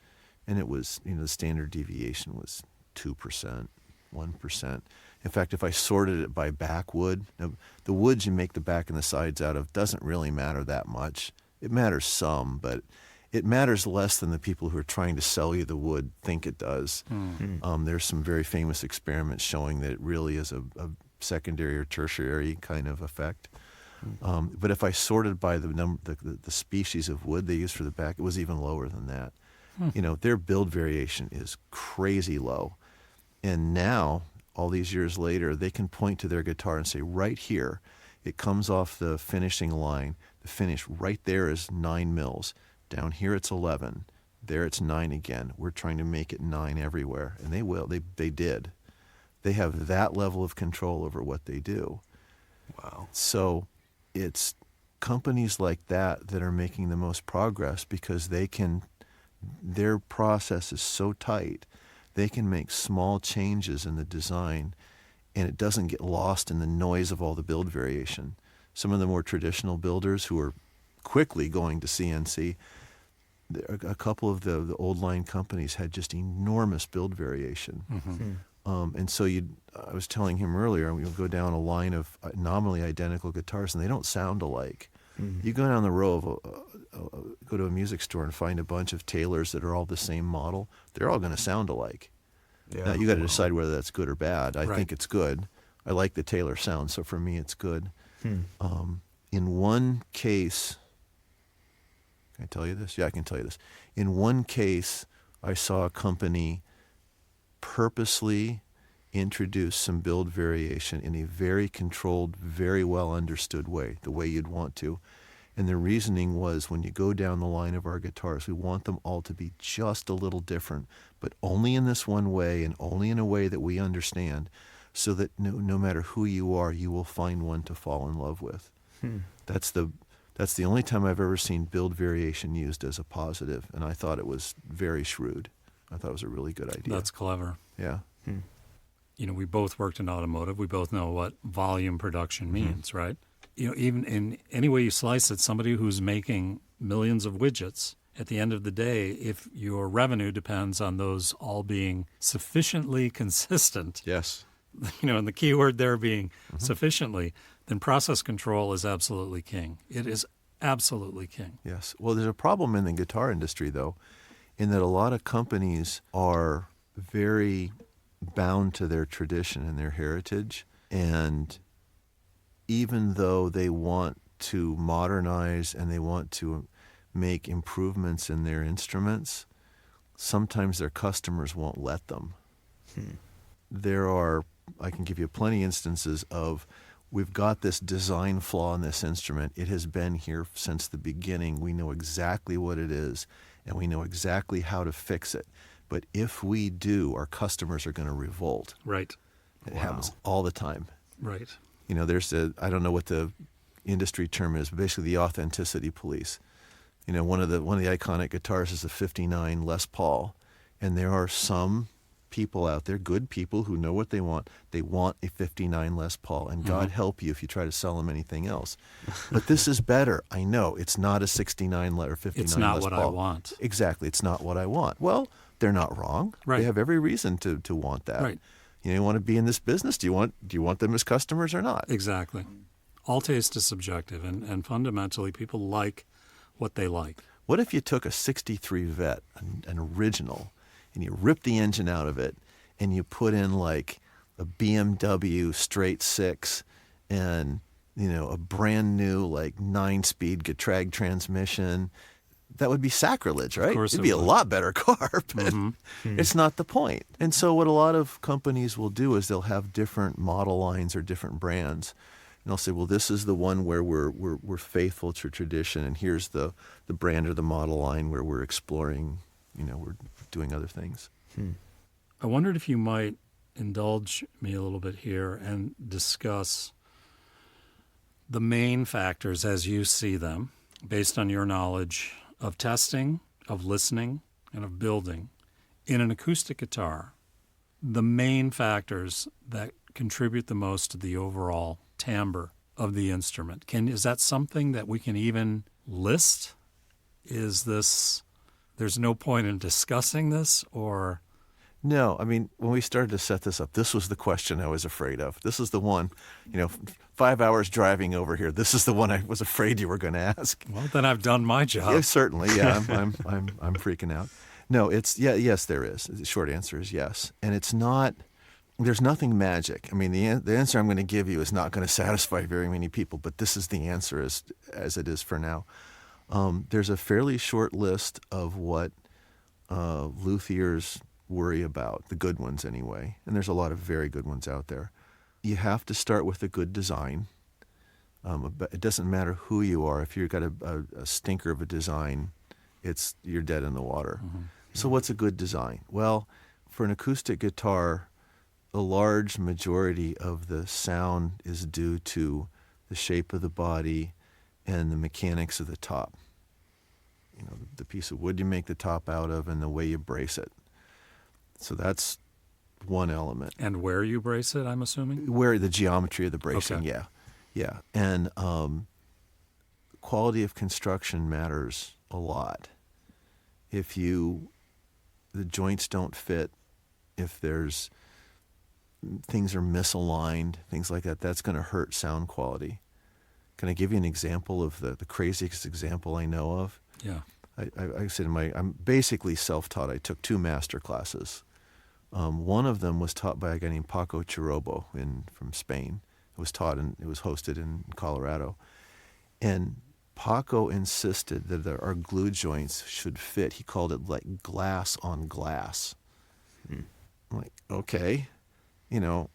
And it was, you know, the standard deviation was 2%, 1%. In fact, if I sorted it by backwood, the woods you make the back and the sides out of doesn't really matter that much. It matters some, but it matters less than the people who are trying to sell you the wood think it does. Mm-hmm. There's some very famous experiments showing that it really is a secondary or tertiary kind of effect. Mm-hmm. But if I sorted by the species of wood they use for the back, it was even lower than that. You know, their build variation is crazy low. And now, all these years later, they can point to their guitar and say, right here, it comes off the finishing line. The finish right there is 9 mils. Down here it's 11. There it's 9 again. We're trying to make it 9 everywhere. And they will. They did. They have that level of control over what they do. Wow. So it's companies like that that are making the most progress because their process is so tight, they can make small changes in the design and it doesn't get lost in the noise of all the build variation. Some of the more traditional builders who are quickly going to CNC, a couple of the old line companies had just enormous build variation. Mm-hmm. And so I was telling him earlier, we'll go down a line of nominally identical guitars and they don't sound alike. Mm-hmm. You go down the row go to a music store and find a bunch of Taylors that are all the same model. They're all going to sound alike. Yeah. Now you got to decide whether that's good or bad. I think it's good. I like the Taylor sound, so for me it's good. In one case, can I tell you this? Yeah, I can tell you this. In one case, I saw a company purposely introduce some build variation in a very controlled, very well understood way, the way you'd want to. And the reasoning was when you go down the line of our guitars, we want them all to be just a little different, but only in this one way and only in a way that we understand, so that no matter who you are, you will find one to fall in love with. That's the only time I've ever seen build variation used as a positive, and I thought it was very shrewd. I thought it was a really good idea. That's clever. Yeah. You know, we both worked in automotive. We both know what volume production means, right? You know, even in any way you slice it, somebody who's making millions of widgets, at the end of the day, if your revenue depends on those all being sufficiently consistent, yes, you know, and the key word there being sufficiently, then process control is absolutely king. It is absolutely king. Yes. Well, there's a problem in the guitar industry, though, in that a lot of companies are very bound to their tradition and their heritage, and even though they want to modernize and they want to make improvements in their instruments, sometimes their customers won't let them. I can give you plenty of instances of, we've got this design flaw in this instrument. It has been here since the beginning. We know exactly what it is, and we know exactly how to fix it. But if we do, our customers are going to revolt. Right. It happens all the time. Right. You know, I don't know what the industry term is, but basically the authenticity police. You know, one of the iconic guitars is a 59 Les Paul, and there are some people out there, good people who know what they want. They want a 59 Les Paul, and God help you if you try to sell them anything else. But this is better. I know it's not a 69 or 59 It's not Les what Paul. I want. Exactly, it's not what I want. Well, they're not wrong. Right. They have every reason to want that. Right. You want to be in this business. Do you want them as customers or not? Exactly. All taste is subjective, and fundamentally people like what they like. What if you took a 63 Vet, an original, and you ripped the engine out of it and you put in like a BMW straight six and, a brand new like 9-speed Getrag transmission? That would be sacrilege, right? Of course It'd be a lot better car, but Mm-hmm. it's not the point. And so what a lot of companies will do is they'll have different model lines or different brands. And they'll say, well, this is the one where we're faithful to tradition, and here's the brand or the model line where we're exploring, we're doing other things. I wondered if you might indulge me a little bit here and discuss the main factors as you see them, based on your knowledge of testing, of listening, and of building in an acoustic guitar, the main factors that contribute the most to the overall timbre of the instrument. Is that something that we can even list? There's no point in discussing this, or? No, I mean, when we started to set this up, this was the question I was afraid of. This is the one, 5 hours driving over here. This is the one I was afraid you were going to ask. Well, then I've done my job. Yeah, certainly. Yeah, I'm freaking out. No, yes, there is. The short answer is yes. And it's not, there's nothing magic. I mean, the answer I'm going to give you is not going to satisfy very many people, but this is the answer as it is for now. There's a fairly short list of what luthiers worry about, the good ones anyway, and there's a lot of very good ones out there. You have to start with a good design. It doesn't matter who you are. If you've got a stinker of a design, you're dead in the water. Mm-hmm. So what's a good design? Well, for an acoustic guitar, a large majority of the sound is due to the shape of the body and the mechanics of the top. The piece of wood you make the top out of and the way you brace it. So that's one element. And where you brace it, I'm assuming? Where the geometry of the bracing, okay. Yeah. And quality of construction matters a lot. If the joints don't fit, if things are misaligned, things like that, that's going to hurt sound quality. Can I give you an example of the craziest example I know of? Yeah. I said I'm basically self-taught. I took 2 master classes. One of them was taught by a guy named Paco Chirobo from Spain. It was hosted in Colorado. And Paco insisted that our glue joints should fit. He called it like glass on glass. I'm like, okay.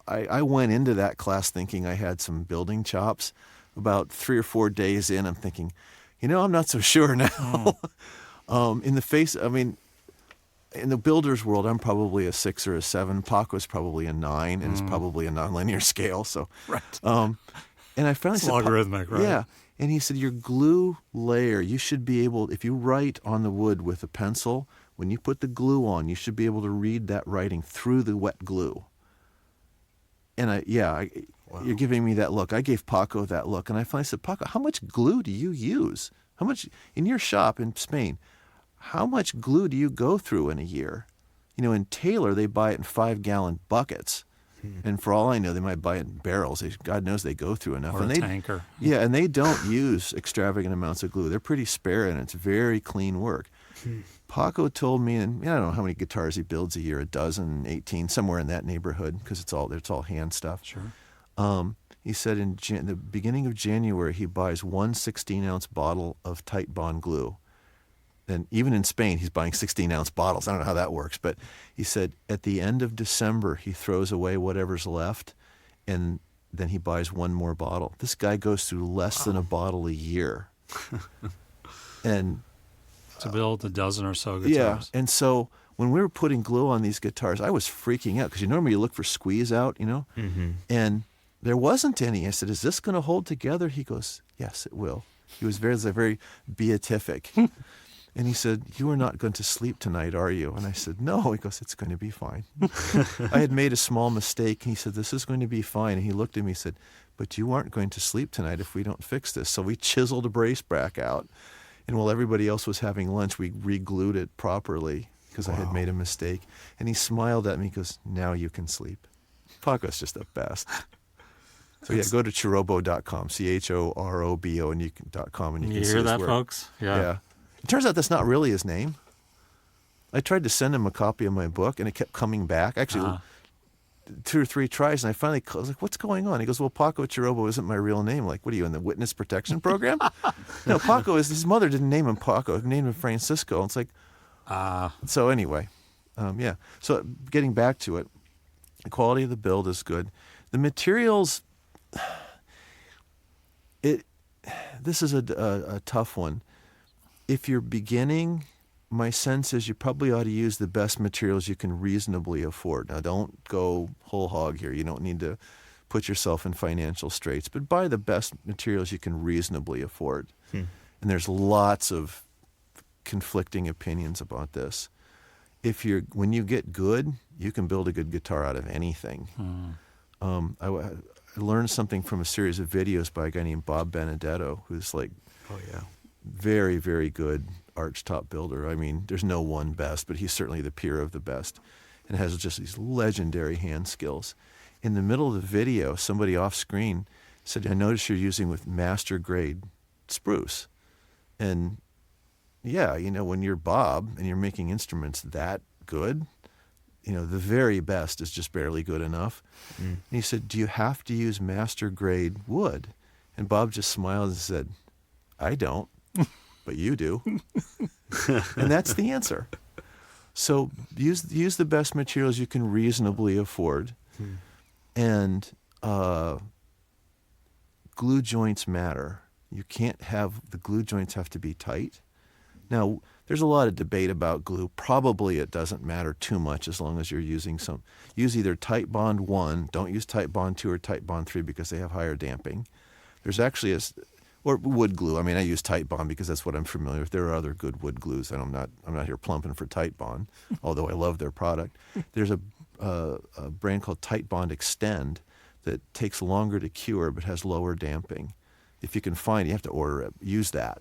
I went into that class thinking I had some building chops. About 3 or 4 days in, I'm thinking, I'm not so sure now. In the builder's world, I'm probably a 6 or a 7. Paco's probably a 9, and it's probably a nonlinear scale. So, right. And I finally it's said, logarithmic, right? Yeah. And he said, your glue layer, you should be able, if you write on the wood with a pencil, when you put the glue on, you should be able to read that writing through the wet glue. And wow. You're giving me that look. I gave Paco that look, and I finally said, Paco, how much glue do you use? How much in your shop in Spain? How much glue do you go through in a year? In Taylor, they buy it in 5-gallon buckets, and for all I know, they might buy it in barrels. God knows they go through enough. Or and a tanker. Yeah, and they don't use extravagant amounts of glue. They're pretty spare, and it's very clean work. Paco told me, and I don't know how many guitars he builds a year, 12, 18, somewhere in that neighborhood, because it's all hand stuff. Sure. He said in the beginning of January, he buys 1 16-ounce bottle of Tight Bond glue. And even in Spain, he's buying 16-ounce bottles. I don't know how that works. But he said at the end of December, he throws away whatever's left, and then he buys 1 more bottle. This guy goes through less than a bottle a year. And to build a dozen or so guitars. Yeah, and so when we were putting glue on these guitars, I was freaking out because normally you look for squeeze out, Mm-hmm. and there wasn't any. I said, "Is this going to hold together?" He goes, "Yes, it will." He was very beatific, and he said, "You are not going to sleep tonight, are you?" And I said, "No." He goes, "It's going to be fine." I had made a small mistake, and he said, "This is going to be fine." And he looked at me and said, "But you aren't going to sleep tonight if we don't fix this." So we chiseled a brace back out. And while everybody else was having lunch, we re-glued it properly because I had made a mistake. And he smiled at me and goes, "Now you can sleep." Paco's just the best. So go to chorobo.com, CHOROBO, and you can .com, and you can see hear his that, work. folks? Yeah. It turns out that's not really his name. I tried to send him a copy of my book, and it kept coming back. Actually, 2 or 3 tries, and I finally was like, what's going on? He goes, well, Paco Chirobo isn't my real name. Like, what are you, in the witness protection program? No, Paco is, his mother didn't name him Paco. He named him Francisco. And it's like, so anyway, yeah. So getting back to it, the quality of the build is good. The materials, this is a tough one. If you're beginning, my sense is you probably ought to use the best materials you can reasonably afford. Now, don't go whole hog here. You don't need to put yourself in financial straits, but buy the best materials you can reasonably afford. And there's lots of conflicting opinions about this. When you get good, you can build a good guitar out of anything. I learned something from a series of videos by a guy named Bob Benedetto, who's like, very, very good archtop builder. I mean, there's no one best, but he's certainly the peer of the best, and has just these legendary hand skills. In the middle of the video, somebody off screen said, I noticed you're using with master grade spruce. And yeah, when you're Bob and you're making instruments that good, the very best is just barely good enough. And he said, do you have to use master grade wood? And Bob just smiled and said, I don't, but you do. And that's the answer. So use the best materials you can reasonably afford. And glue joints matter. You can't have, the glue joints have to be tight. Now, there's a lot of debate about glue. Probably it doesn't matter too much as long as you're using use either Tight Bond 1, don't use Tight Bond 2 or Tight Bond 3 because they have higher damping. There's actually or wood glue. I mean, I use Tight Bond because that's what I'm familiar with. There are other good wood glues, and I'm not here plumping for Tight Bond, although I love their product. There's a brand called Tight Bond Extend that takes longer to cure but has lower damping. If you can find it, you have to order it. Use that.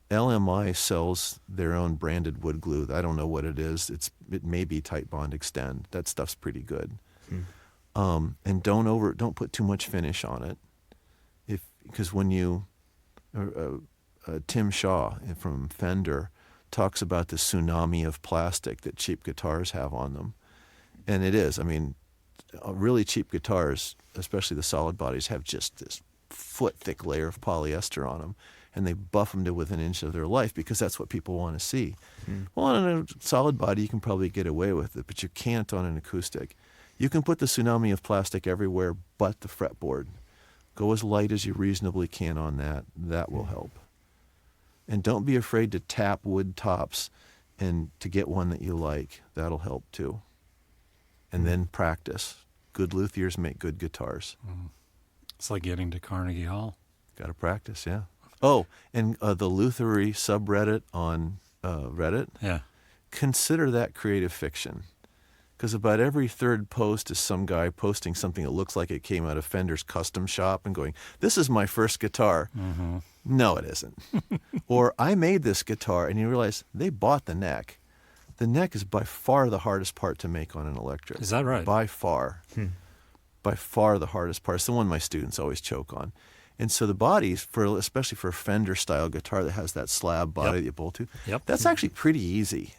LMI sells their own branded wood glue. I don't know what it is. It may be Tight Bond Extend. That stuff's pretty good. And don't put too much finish on it. Because when Tim Shaw from Fender talks about the tsunami of plastic that cheap guitars have on them, and it is. I mean, really cheap guitars, especially the solid bodies, have just this foot-thick layer of polyester on them, and they buff them to within an inch of their life because that's what people want to see. Well, on a solid body, you can probably get away with it, but you can't on an acoustic. You can put the tsunami of plastic everywhere but the fretboard. Go as light as you reasonably can on that. That will help. And don't be afraid to tap wood tops and to get one that you like. That'll help too. And then practice. Good luthiers make good guitars. It's like getting to Carnegie Hall. Got to practice, yeah. Oh, and the luthiery subreddit on Reddit, consider that creative fiction. Because about every third post is some guy posting something that looks like it came out of Fender's custom shop and going, this is my first guitar. No, it isn't. Or I made this guitar, and you realize they bought the neck. The neck is by far the hardest part to make on an electric. Is that right? By far. By far the hardest part. It's the one my students always choke on. And so the bodies, especially for a Fender-style guitar that has that slab body that you bolt to, that's actually pretty easy.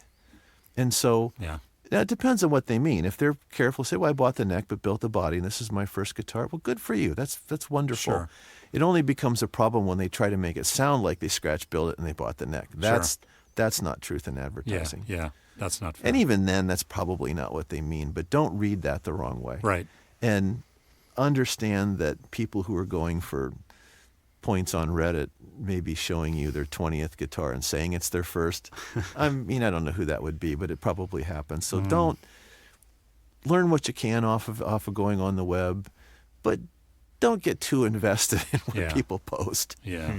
And so now it depends on what they mean. If they're careful, say, well, I bought the neck but built the body, and this is my first guitar. Well, good for you. That's wonderful. Sure. It only becomes a problem when they try to make it sound like they scratch built it and they bought the neck. That's not truth in advertising. Yeah, that's not fair. And even then, that's probably not what they mean. But don't read that the wrong way. Right. And understand that people who are going for points on Reddit may be showing you their 20th guitar and saying it's their first. I don't know who that would be, but it probably happens. So don't learn what you can off of going on the web, but don't get too invested in what people post. Yeah.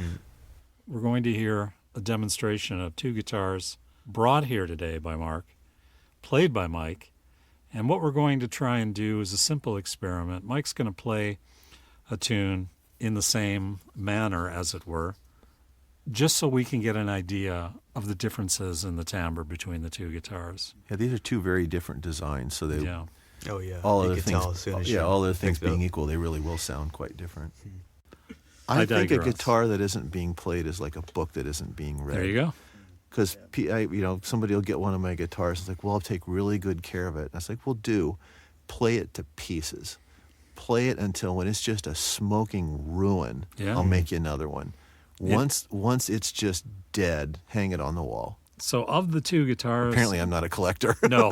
We're going to hear a demonstration of 2 guitars brought here today by Mark, played by Mike, and what we're going to try and do is a simple experiment. Mike's going to play a tune in the same manner, as it were, just so we can get an idea of the differences in the timbre between the 2 guitars. Yeah, these are 2 very different designs, so they All other things being equal, they really will sound quite different. I think a guitar that isn't being played is like a book that isn't being read. There you go. because somebody will get one of my guitars. It's like, well, I'll take really good care of it. And I was like, well, play it to pieces. Play it until when it's just a smoking ruin, I'll make you another one. Once it's just dead, hang it on the wall. So of the two guitars... Apparently I'm not a collector. No.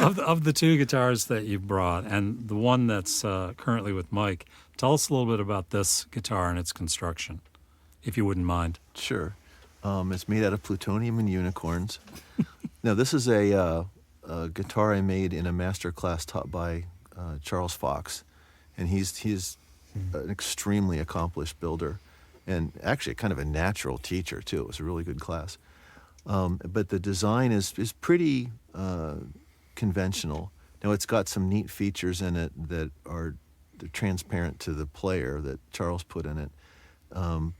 of the two guitars that you brought, and the one that's currently with Mike, tell us a little bit about this guitar and its construction, if you wouldn't mind. Sure. It's made out of plutonium and unicorns. Now, this is a guitar I made in a master class taught by Charles Fox, and he's an extremely accomplished builder, and actually kind of a natural teacher too. It was a really good class. But the design is pretty conventional. Now, it's got some neat features in it that are transparent to the player that Charles put in it.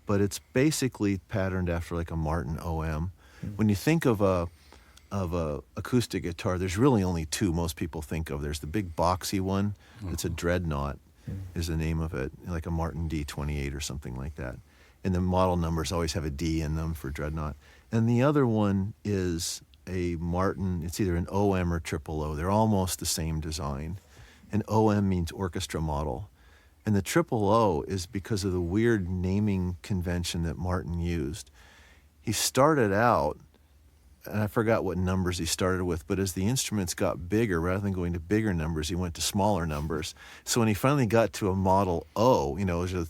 But it's basically patterned after like a Martin OM. When you think of a acoustic guitar, there's really only two most people think of. There's the big boxy one. It's a Dreadnought is the name of it, like a Martin D28 or something like that. And the model numbers always have a D in them for Dreadnought. And the other one is a Martin. It's either an OM or triple O. They're almost the same design. And OM means orchestra model. And the triple O is because of the weird naming convention that Martin used. He started out, and I forgot what numbers he started with, but as the instruments got bigger, rather than going to bigger numbers, he went to smaller numbers. So when he finally got to a model O, it was a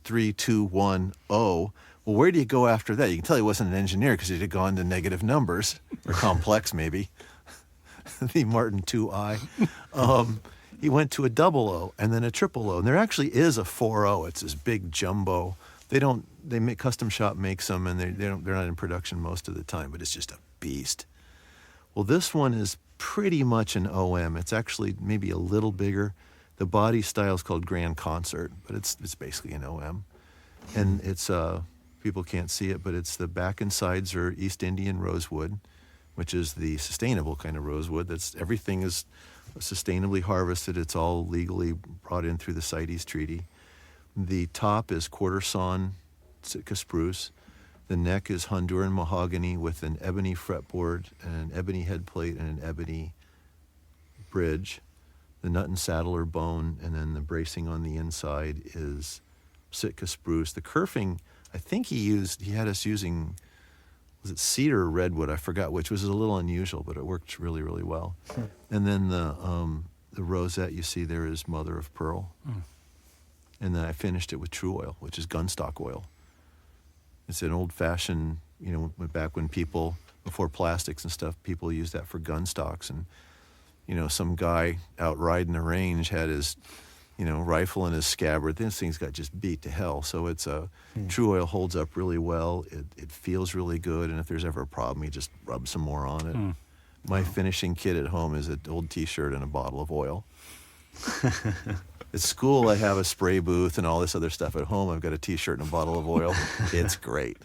3, 2, 1, O, well, where do you go after that? You can tell he wasn't an engineer because he'd have gone to negative numbers, or complex maybe, the Martin 2I. He went to a double O and then a triple O. And there actually is a 4O. It's this big jumbo. Custom shop makes them, and they're not in production most of the time, but it's just a beast. Well, this one is pretty much an OM. It's actually maybe a little bigger. The body style is called Grand Concert, but it's basically an OM. And it's, people can't see it, but it's the back and sides are East Indian rosewood, which is the sustainable kind of rosewood. Everything is sustainably harvested. It's all legally brought in through the CITES Treaty. The top is quarter sawn Sitka spruce. The neck is Honduran mahogany with an ebony fretboard and an ebony head plate and an ebony bridge. The nut and saddle are bone, and then the bracing on the inside is Sitka spruce. The kerfing, I think he had us using, was it cedar or redwood? I forgot which, was a little unusual, but it worked really, really well. And then the rosette you see there is mother of pearl. And then I finished it with true oil, which is gunstock oil. It's an old-fashioned, back when people, before plastics and stuff, people used that for gun stocks. And, some guy out riding the range had his, rifle in his scabbard. This thing's got just beat to hell. So it's true oil holds up really well. It feels really good. And if there's ever a problem, you just rub some more on it. My finishing kit at home is an old T-shirt and a bottle of oil. At school, I have a spray booth and all this other stuff. At home, I've got a T-shirt and a bottle of oil. It's great.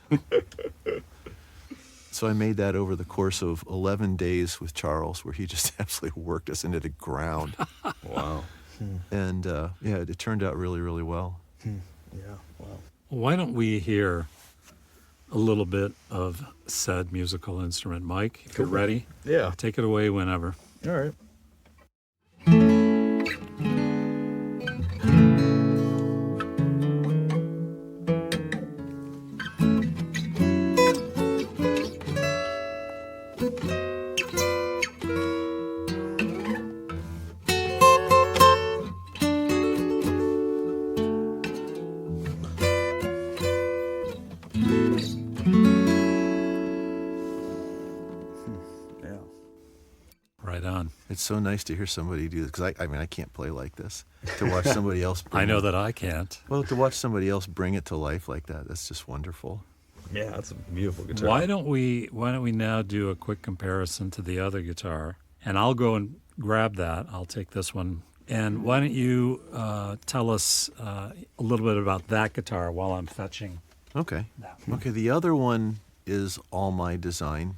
So I made that over the course of 11 days with Charles, where he just absolutely worked us into the ground. Wow. And, it turned out really, really well. Yeah, wow. Why don't we hear a little bit of said musical instrument? Mike, if you're ready, Yeah. take it away whenever. All right. Right on. It's so nice to hear somebody do this, because I can't play like this. To watch somebody else bring I know it. that I can't. Well, to watch somebody else bring it to life like that, that's just wonderful. Yeah, that's a beautiful guitar. Why don't we now do a quick comparison to the other guitar? And I'll go and grab that. I'll take this one. And why don't you tell us a little bit about that guitar while I'm fetching Okay. that one. Okay, the other one is all my design,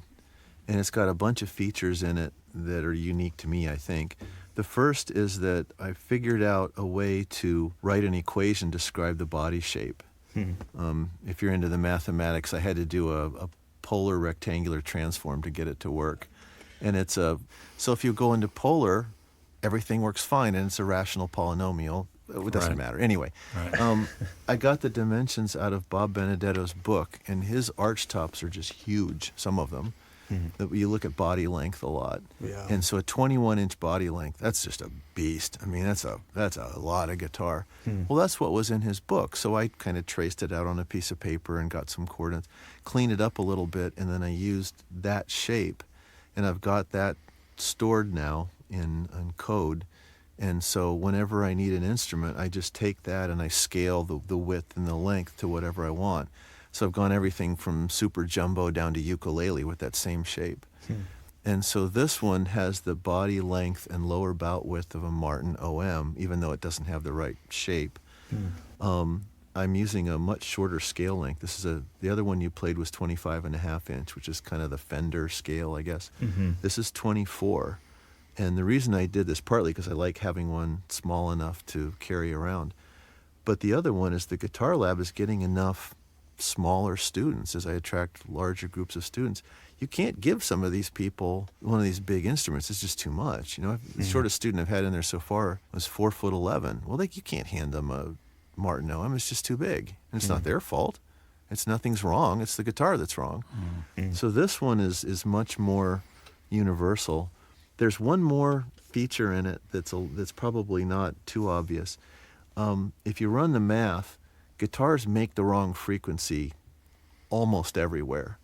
and it's got a bunch of features in it that are unique to me, I think. The first is that I figured out a way to write an equation to describe the body shape. If you're into the mathematics, I had to do a polar rectangular transform to get it to work. And so if you go into polar, everything works fine, and it's a rational polynomial. It doesn't Right. matter. Anyway, Right. I got the dimensions out of Bob Benedetto's book, and his arch tops are just huge, some of them. You look at body length a lot. Yeah. And so a 21-inch body length, that's just a beast. I mean, that's a lot of guitar. Well, that's what was in his book. So I kind of traced it out on a piece of paper and got some coordinates, cleaned it up a little bit, and then I used that shape. And I've got that stored now in code. And so whenever I need an instrument, I just take that and I scale the width and the length to whatever I want. So I've gone everything from super jumbo down to ukulele with that same shape. And so this one has the body length and lower bout width of a Martin OM, even though it doesn't have the right shape. I'm using a much shorter scale length. The other one you played was 25.5 inch, which is kind of the Fender scale, I guess. This is 24. And the reason I did this, partly because I like having one small enough to carry around. But the other one is the Guitar Lab is getting enough smaller students as I attract larger groups of students. You can't give some of these people one of these big instruments. It's just too much. The shortest student I've had in there so far was 4'11". Well, you can't hand them a Martin OM. It's just too big. And it's not their fault. Nothing's wrong. It's the guitar that's wrong. So this one is much more universal. There's one more feature in it that's probably not too obvious. If you run the math, guitars make the wrong frequency almost everywhere.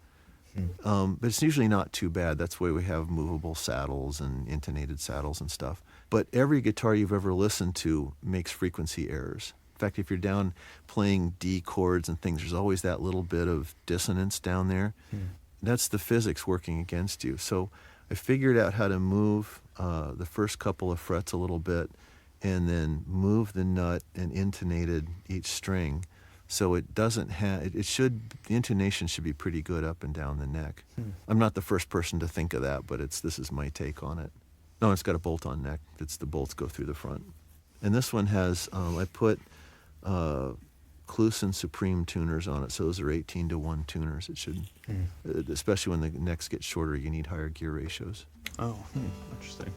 But it's usually not too bad. That's why we have movable saddles and intonated saddles and stuff. But every guitar you've ever listened to makes frequency errors. In fact, if you're down playing D chords and things, there's always that little bit of dissonance down there. That's the physics working against you. So I figured out how to move the first couple of frets a little bit and then move the nut and intonated each string. So it doesn't have, the intonation should be pretty good up and down the neck. I'm not the first person to think of that, but this is my take on it. No, it's got a bolt-on neck. The bolts go through the front. And this one has, I put Kluson Supreme tuners on it, so those are 18-to-1 tuners. It should, especially when the necks get shorter, you need higher gear ratios. Oh, interesting.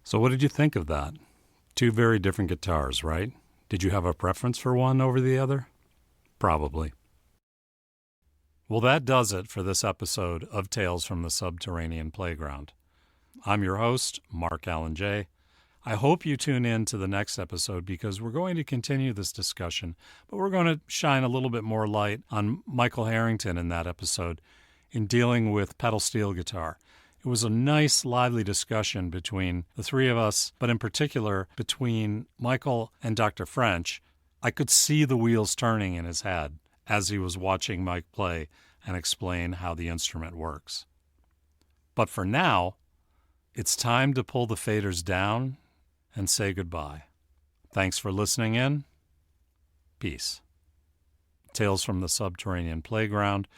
So what did you think of that? Two very different guitars, right? Did you have a preference for one over the other? Probably. Well, that does it for this episode of Tales from the Subterranean Playground. I'm your host, Mark Allen J. I hope you tune in to the next episode because we're going to continue this discussion, but we're going to shine a little bit more light on Michael Harrington in that episode in dealing with pedal steel guitar. It was a nice, lively discussion between the three of us, but in particular between Michael and Dr. French. I could see the wheels turning in his head as he was watching Mike play and explain how the instrument works. But for now, it's time to pull the faders down and say goodbye. Thanks for listening in. Peace. Tales from the Subterranean Playground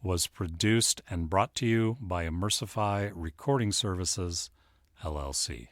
was produced and brought to you by Immersify Recording Services, LLC.